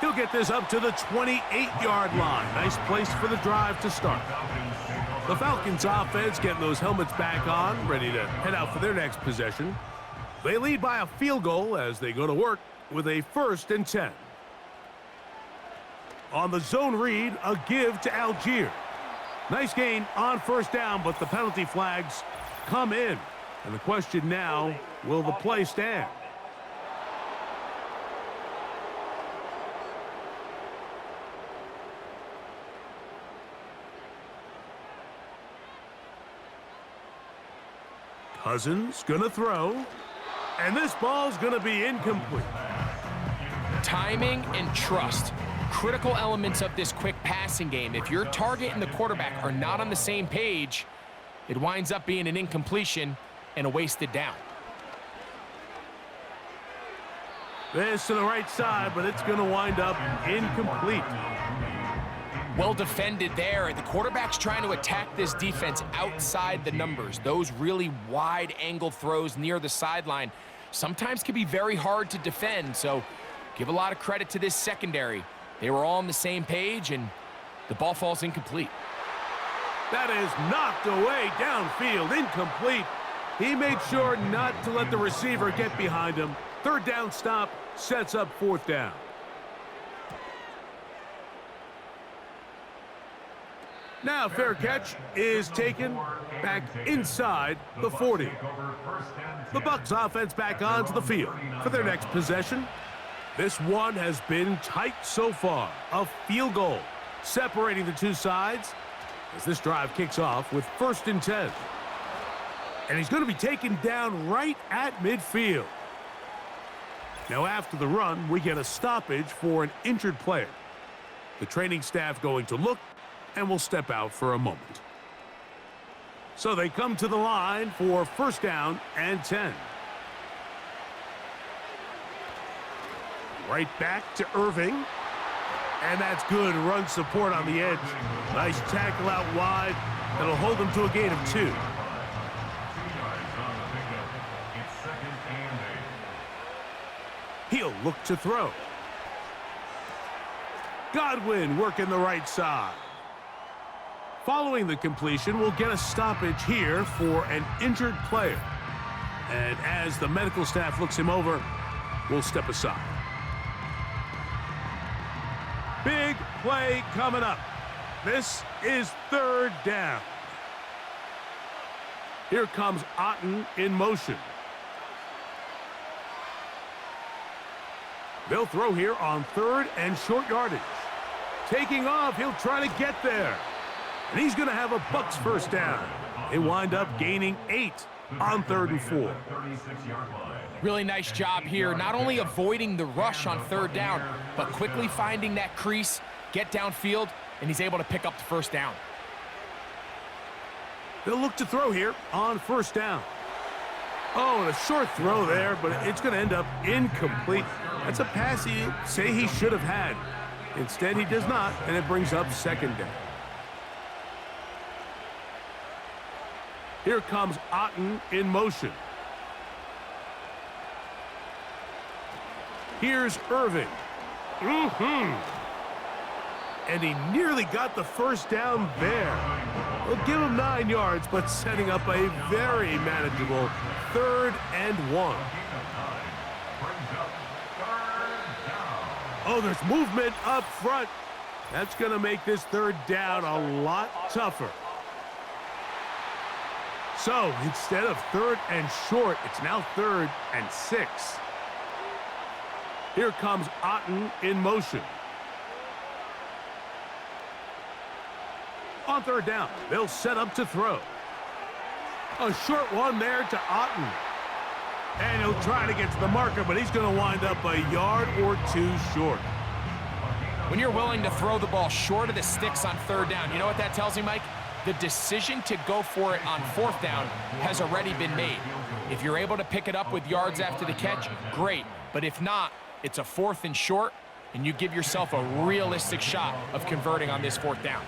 He'll get this up to the 28-yard line. Nice place for the drive to start. The Falcons offense getting those helmets back on, ready to head out for their next possession. They lead by a field goal as they go to work with a 1st and 10. On the zone read, a give to Algier. Nice gain on 1st down, but the penalty flags come in. And the question now, will the play stand? Cousins gonna throw, and this ball's gonna be incomplete. Timing and trust. Critical elements of this quick passing game. If your target and the quarterback are not on the same page, it winds up being an incompletion and a wasted down. This to the right side, but it's going to wind up incomplete. Well defended there. The quarterback's trying to attack this defense outside the numbers. Those really wide angle throws near the sideline sometimes can be very hard to defend, so give a lot of credit to this secondary. They were all on the same page, and the ball falls incomplete. That is knocked away downfield, incomplete. He made sure not to let the receiver get behind him. 3rd down stop sets up 4th down. Now fair catch is taken back inside the 40. The Bucs offense back onto the field for their next possession. This one has been tight so far. A field goal separating the two sides as this drive kicks off with 1st and 10. And he's going to be taken down right at midfield. Now after the run, we get a stoppage for an injured player. The training staff going to look and will step out for a moment. So they come to the line for 1st down and 10. Right back to Irving. And that's good run support on the edge. Nice tackle out wide. That'll hold them to a gain of 2. He'll look to throw. Godwin working the right side. Following the completion, we'll get a stoppage here for an injured player. And as the medical staff looks him over, we'll step aside. Big play coming up. This is 3rd down. Here comes Otten in motion. They'll throw here on 3rd and short yardage. Taking off, he'll try to get there. And he's going to have a Bucs 1st down. They wind up gaining 8 on 3rd and 4. Really nice job here, not only avoiding the rush on 3rd down, but quickly finding that crease, get downfield, and he's able to pick up the 1st down. They'll look to throw here on 1st down. Oh, and a short throw there, but it's going to end up incomplete. That's a pass you say he should have had. Instead, he does not, and it brings up 2nd down. Here comes Otten in motion. Here's Irving. And he nearly got the 1st down there. We'll give him 9 yards, but setting up a very manageable 3rd and 1. Oh, there's movement up front. That's going to make this third down a lot tougher. So instead of 3rd and short, it's now 3rd and 6. Here comes Otten in motion. On 3rd down, they'll set up to throw. A short one there to Otten. And he'll try to get to the marker, but he's going to wind up a yard or 2 short. When you're willing to throw the ball short of the sticks on 3rd down, you know what that tells me, Mike? The decision to go for it on 4th down has already been made. If you're able to pick it up with yards after the catch, great. But if not, it's a 4th and short, and you give yourself a realistic shot of converting on this 4th down.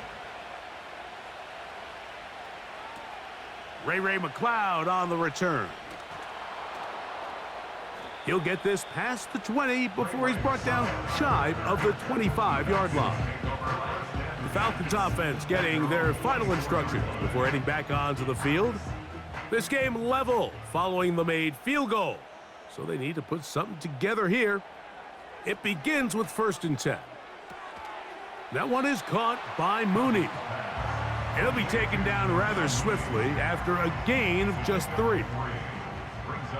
Ray McLeod on the return. He'll get this past the 20 before he's brought down shy of the 25-yard line. The Falcons offense getting their final instructions before heading back onto the field. This game level following the made field goal. So they need to put something together here. It begins with 1st and 10. That one is caught by Mooney. It'll be taken down rather swiftly after a gain of just 3.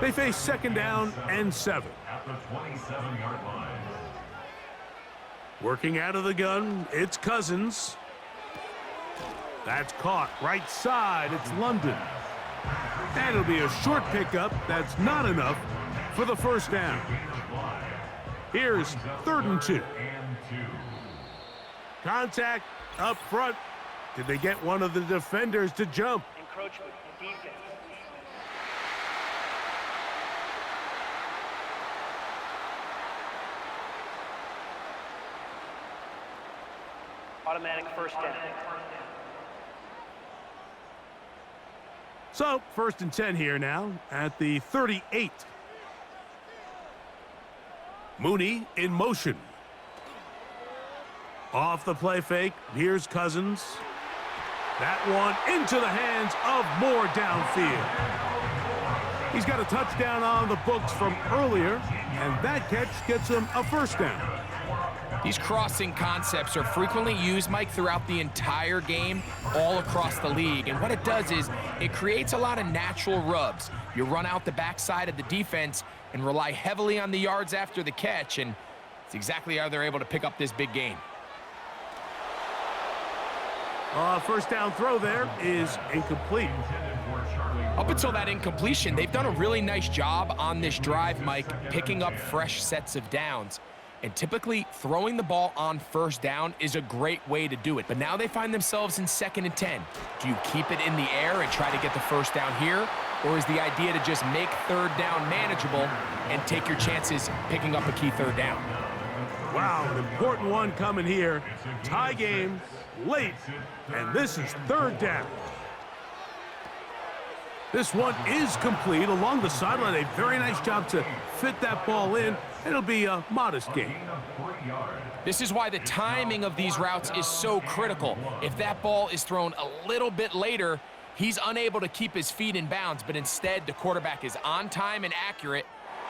They face 2nd down and 7. At the 27-yard line. Working out of the gun, it's Cousins. That's caught right side. It's London. And it'll be a short pickup. That's not enough for the 1st down. Here's 3rd and 2. Contact up front. Did they get one of the defenders to jump? Encroachment, defense. Automatic 1st down. So, 1st and 10 here now at the 38. Mooney in motion. Off the play fake, here's Cousins. That one into the hands of Moore downfield. He's got a touchdown on the books from earlier, and that catch gets him a 1st down. These crossing concepts are frequently used, Mike, throughout the entire game, all across the league. And what it does is it creates a lot of natural rubs. You run out the backside of the defense and rely heavily on the yards after the catch, and it's exactly how they're able to pick up this big gain. 1st down throw there is incomplete. Up until that incompletion, they've done a really nice job on this drive, Mike, picking up fresh sets of downs. And typically, throwing the ball on 1st down is a great way to do it. But now they find themselves in 2nd and 10. Do you keep it in the air and try to get the 1st down here? Or is the idea to just make 3rd down manageable and take your chances picking up a key 3rd down? Wow, an important one coming here. Tie game, late, and this is 3rd down. This one is complete along the sideline. A very nice job to fit that ball in. It'll be a modest gain. This is why the timing of these routes is so critical. If that ball is thrown a little bit later, he's unable to keep his feet in bounds, but instead the quarterback is on time and accurate,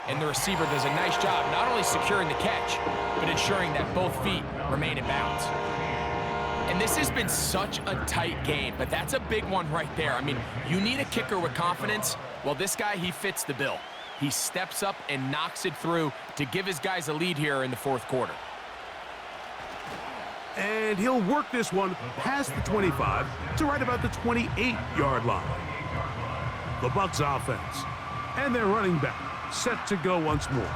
and the receiver does a nice job not only securing the catch, but ensuring that both feet remain in bounds. And this has been such a tight game, but that's a big one right there. I mean, you need a kicker with confidence. Well, this guy, he fits the bill. He steps up and knocks it through to give his guys a lead here in the 4th quarter. And he'll work this one past the 25 to right about the 28-yard line. The Bucs offense and their running back set to go once more.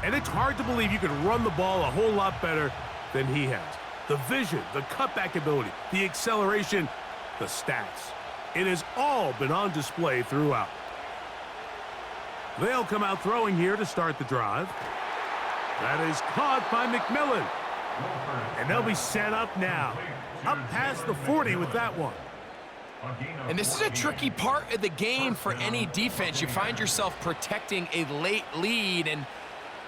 And it's hard to believe you could run the ball a whole lot better than he has. The vision, the cutback ability, the acceleration, the stats. It has all been on display throughout. They'll come out throwing here to start the drive. That is caught by McMillan. And they'll be set up now. Up past the 40 with that one. And this is a tricky part of the game for any defense. You find yourself protecting a late lead, and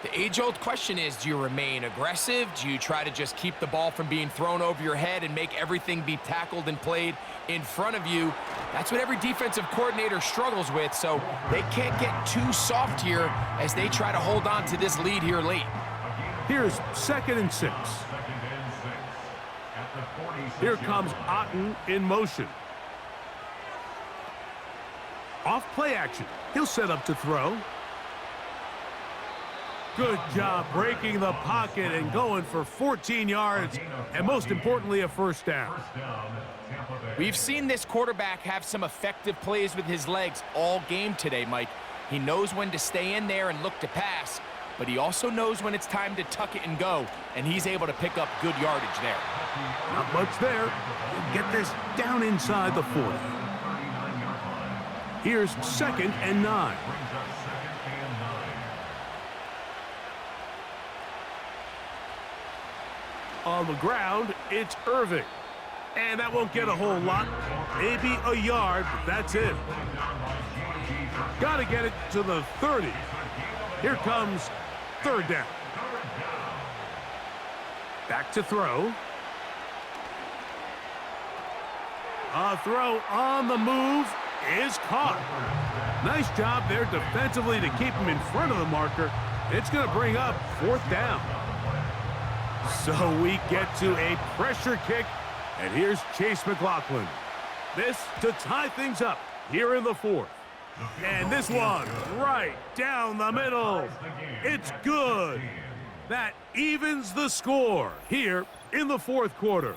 the age-old question is, do you remain aggressive? Do you try to just keep the ball from being thrown over your head and make everything be tackled and played in front of you? That's what every defensive coordinator struggles with, so they can't get too soft here as they try to hold on to this lead here late. Here's 2nd and 6. Here comes Otten in motion. Off play action. He'll set up to throw. Good job breaking the pocket and going for 14 yards, and most importantly, a first down. We've seen this quarterback have some effective plays with his legs all game today, Mike. He knows when to stay in there and look to pass, but he also knows when it's time to tuck it and go, and he's able to pick up good yardage there. Not much there. Get this down inside the 40. Here's 2nd and 9. On the ground, it's Irving. And that won't get a whole lot. Maybe a yard, but that's it. Got to get it to the 30. Here comes 3rd down. Back to throw. A throw on the move is caught. Nice job there defensively to keep him in front of the marker. It's going to bring up 4th down. So we get to a pressure kick, and here's Chase McLaughlin. This to tie things up here in the 4th. And this one right down the middle. It's good. That evens the score here in the 4th quarter.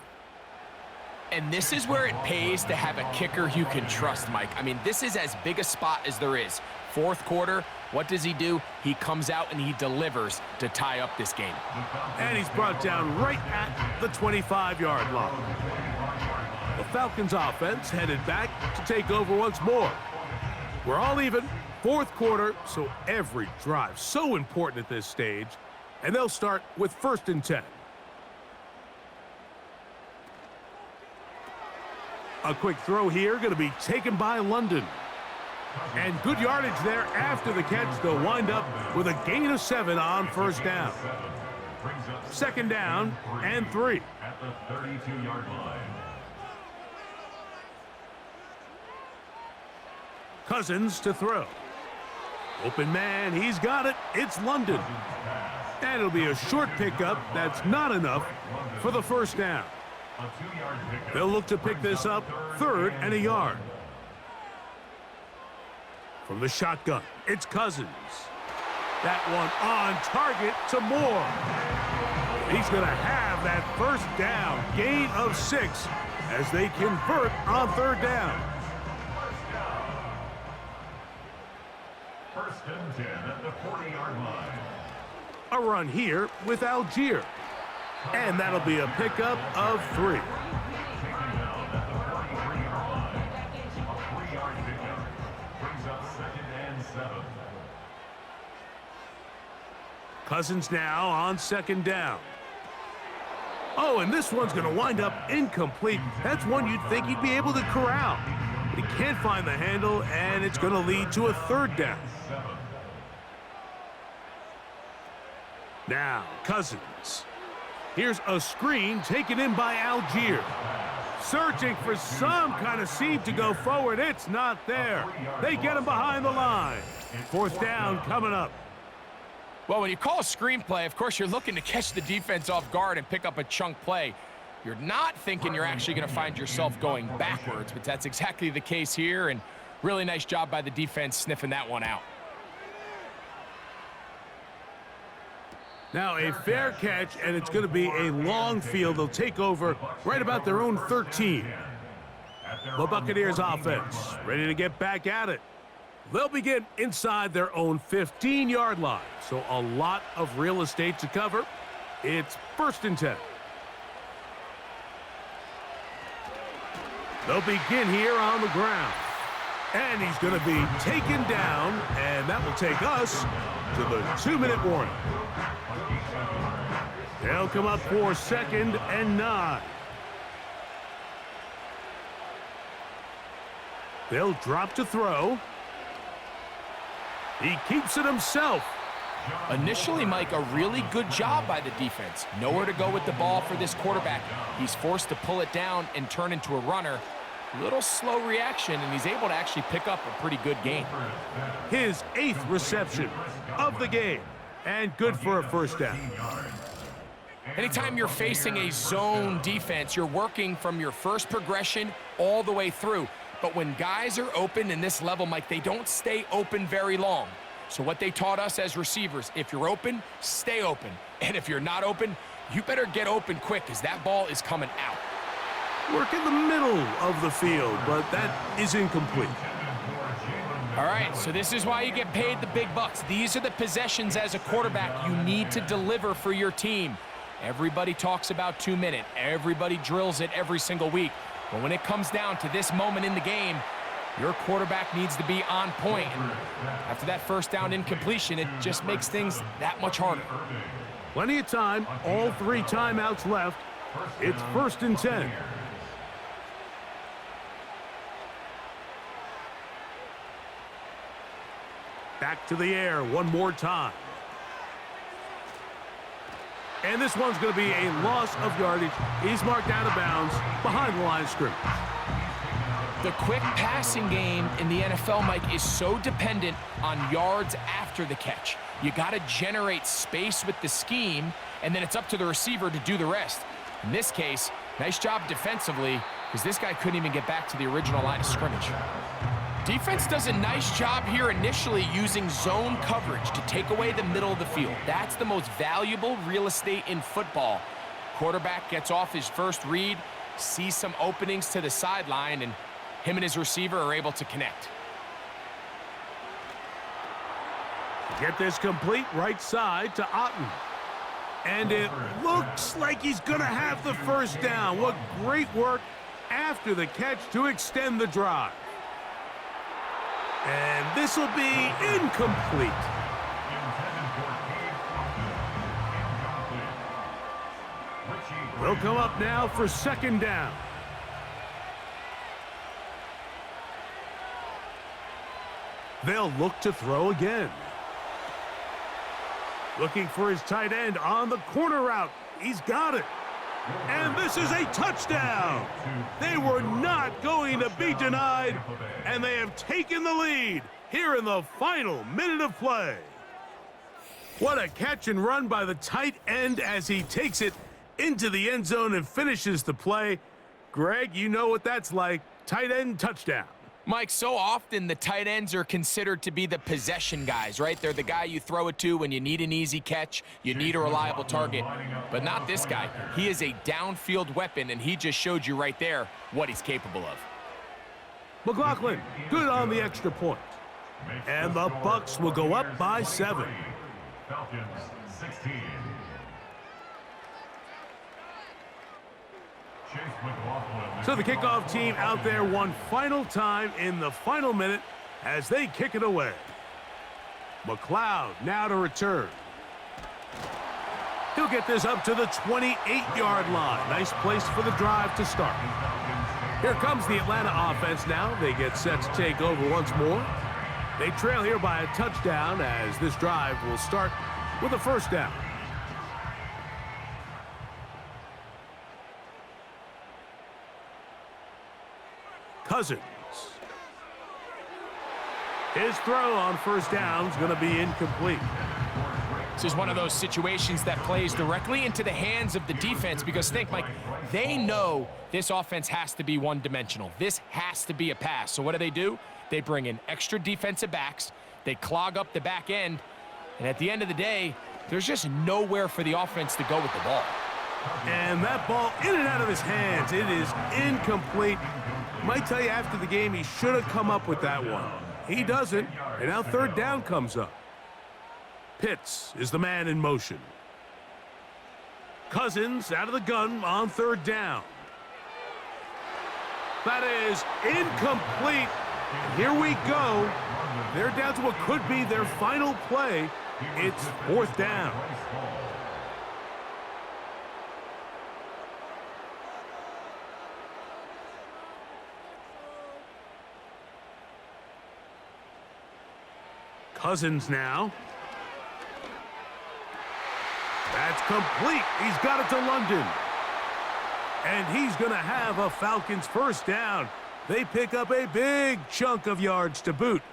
And this is where it pays to have a kicker you can trust, Mike. I mean, this is as big a spot as there is. 4th quarter, what does he do? He comes out and he delivers to tie up this game. And he's brought down right at the 25-yard line. The Falcons offense headed back to take over once more. We're all even, 4th quarter, so every drive so important at this stage. And they'll start with 1st and 10. A quick throw here, going to be taken by London. And good yardage there after the catch. They'll wind up with a gain of 7 on 1st down. 2nd down and 3. At the 32-yard line. Cousins to throw. Open man, he's got it. It's London. And it'll be a short pickup. That's not enough for the 1st down. They'll look to pick this up 3rd and a yard. From the shotgun, it's Cousins. That one on target to Moore. He's going to have that 1st down, gain of 6 as they convert on 3rd down. 1st and 10 at the 40-yard line. A run here with Algier. And that'll be a pickup of 3. Taken down at the 43-yard line. A 3-yard pickup. Brings up 2nd and 7. Cousins now on 2nd down. Oh, and this one's going to wind up incomplete. That's one you'd think he'd be able to corral. But he can't find the handle, and it's going to lead to a 3rd down. Now, Cousins. Here's a screen taken in by Algier. Searching for some kind of seam to go forward. It's not there. They get him behind the line. 4th down coming up. Well, when you call a screenplay, of course, you're looking to catch the defense off guard and pick up a chunk play. You're not thinking you're actually going to find yourself going backwards, but that's exactly the case here, and really nice job by the defense sniffing that one out. Now a fair catch, and it's going to be a long field. They'll take over right about their own 13. The Buccaneers offense ready to get back at it. They'll begin inside their own 15-yard line, so a lot of real estate to cover. It's 1st and 10. They'll begin here on the ground. And he's going to be taken down, and that will take us to the 2-minute warning. They'll come up for 2nd and 9. They'll drop to throw. He keeps it himself. Initially, Mike, a really good job by the defense. Nowhere to go with the ball for this quarterback. He's forced to pull it down and turn into a runner. Little slow reaction, and he's able to actually pick up a pretty good gain. His 8th reception of the game, and good for a 1st down. Anytime you're facing a zone defense, you're working from your first progression all the way through. But when guys are open in this level, Mike, they don't stay open very long. So what they taught us as receivers, if you're open, stay open. And if you're not open, you better get open quick because that ball is coming out. Work in the middle of the field, but that is incomplete. All right, so this is why you get paid the big bucks. These are the possessions as a quarterback you need to deliver for your team. Everybody talks about 2-minute. Everybody drills it every single week. But when it comes down to this moment in the game, your quarterback needs to be on point. And after that first down incompletion, it just makes things that much harder. Plenty of time, all 3 timeouts left. It's 1st and 10. Back to the air one more time. And this one's going to be a loss of yardage. He's marked out of bounds behind the line of scrimmage. The quick passing game in the NFL, Mike, is so dependent on yards after the catch. You got to generate space with the scheme, and then it's up to the receiver to do the rest. In this case, nice job defensively, because this guy couldn't even get back to the original line of scrimmage. Defense does a nice job here initially using zone coverage to take away the middle of the field. That's the most valuable real estate in football. Quarterback gets off his first read, sees some openings to the sideline, and him and his receiver are able to connect. Get this complete right side to Otten. And it looks like he's going to have the first down. What great work after the catch to extend the drive. And this will be incomplete. They'll come up now for 2nd down. They'll look to throw again. Looking for his tight end on the corner route. He's got it. And this is a touchdown. They were not going to be denied, and they have taken the lead here in the final minute of play. What a catch and run by the tight end as he takes it into the end zone and finishes the play. Greg, you know what that's like. Tight end touchdown. Mike, so often the tight ends are considered to be the possession guys, right? They're the guy you throw it to when you need an easy catch, you need a reliable target. But not this guy. He is a downfield weapon, and he just showed you right there what he's capable of. McLaughlin, good on the extra point. And the Bucs will go up by 7. Falcons 16. So the kickoff team out there one final time in the final minute as they kick it away. McLeod now to return. He'll get this up to the 28-yard line. Nice place for the drive to start. Here comes the Atlanta offense now. They get set to take over once more. They trail here by a touchdown as this drive will start with a 1st down. Cousins. His throw on 1st down is going to be incomplete. This is one of those situations that plays directly into the hands of the defense because think, Mike, they know this offense has to be one-dimensional. This has to be a pass. So what do? They bring in extra defensive backs. They clog up the back end. And at the end of the day, there's just nowhere for the offense to go with the ball. And that ball in and out of his hands. It is incomplete. Might tell you after the game he should have come up with that one. He doesn't, and now 3rd down comes up. Pitts is the man in motion. Cousins out of the gun on 3rd down. That is incomplete. Here we go. They're down to what could be their final play. It's 4th down. Cousins now. That's complete. He's got it to London. And he's going to have a Falcons 1st down. They pick up a big chunk of yards to boot.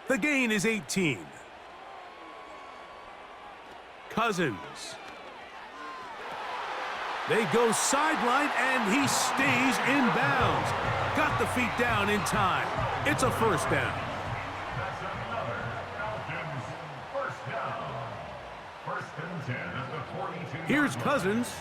The gain is 18. Cousins. They go sideline, and he stays in bounds. Got the feet down in time. It's a first down. That's another Falcons first down. First and 10 at the 42. Here's Cousins.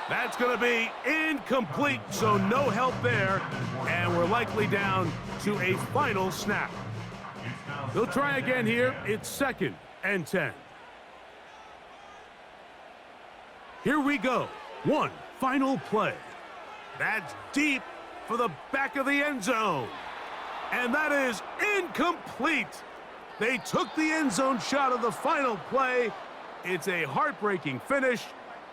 That's going to be incomplete, so no help there. And we're likely down to a final snap. They'll try again here. It's 2nd and 10. Here we go. One final play. That's deep for the back of the end zone. And that is incomplete. They took the end zone shot of the final play. It's a heartbreaking finish,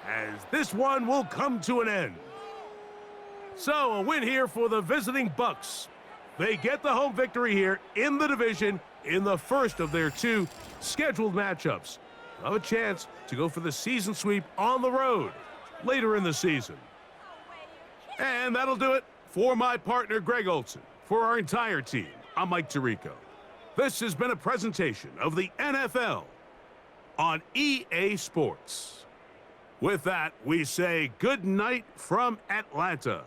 as this one will come to an end. So a win here for the visiting Bucs. They get the home victory here in the division in the first of their 2 scheduled matchups. They'll have a chance to go for the season sweep on the road later in the season. And that'll do it for my partner, Greg Olson. For our entire team, I'm Mike Tirico. This has been a presentation of the NFL on EA Sports. With that, we say good night from Atlanta.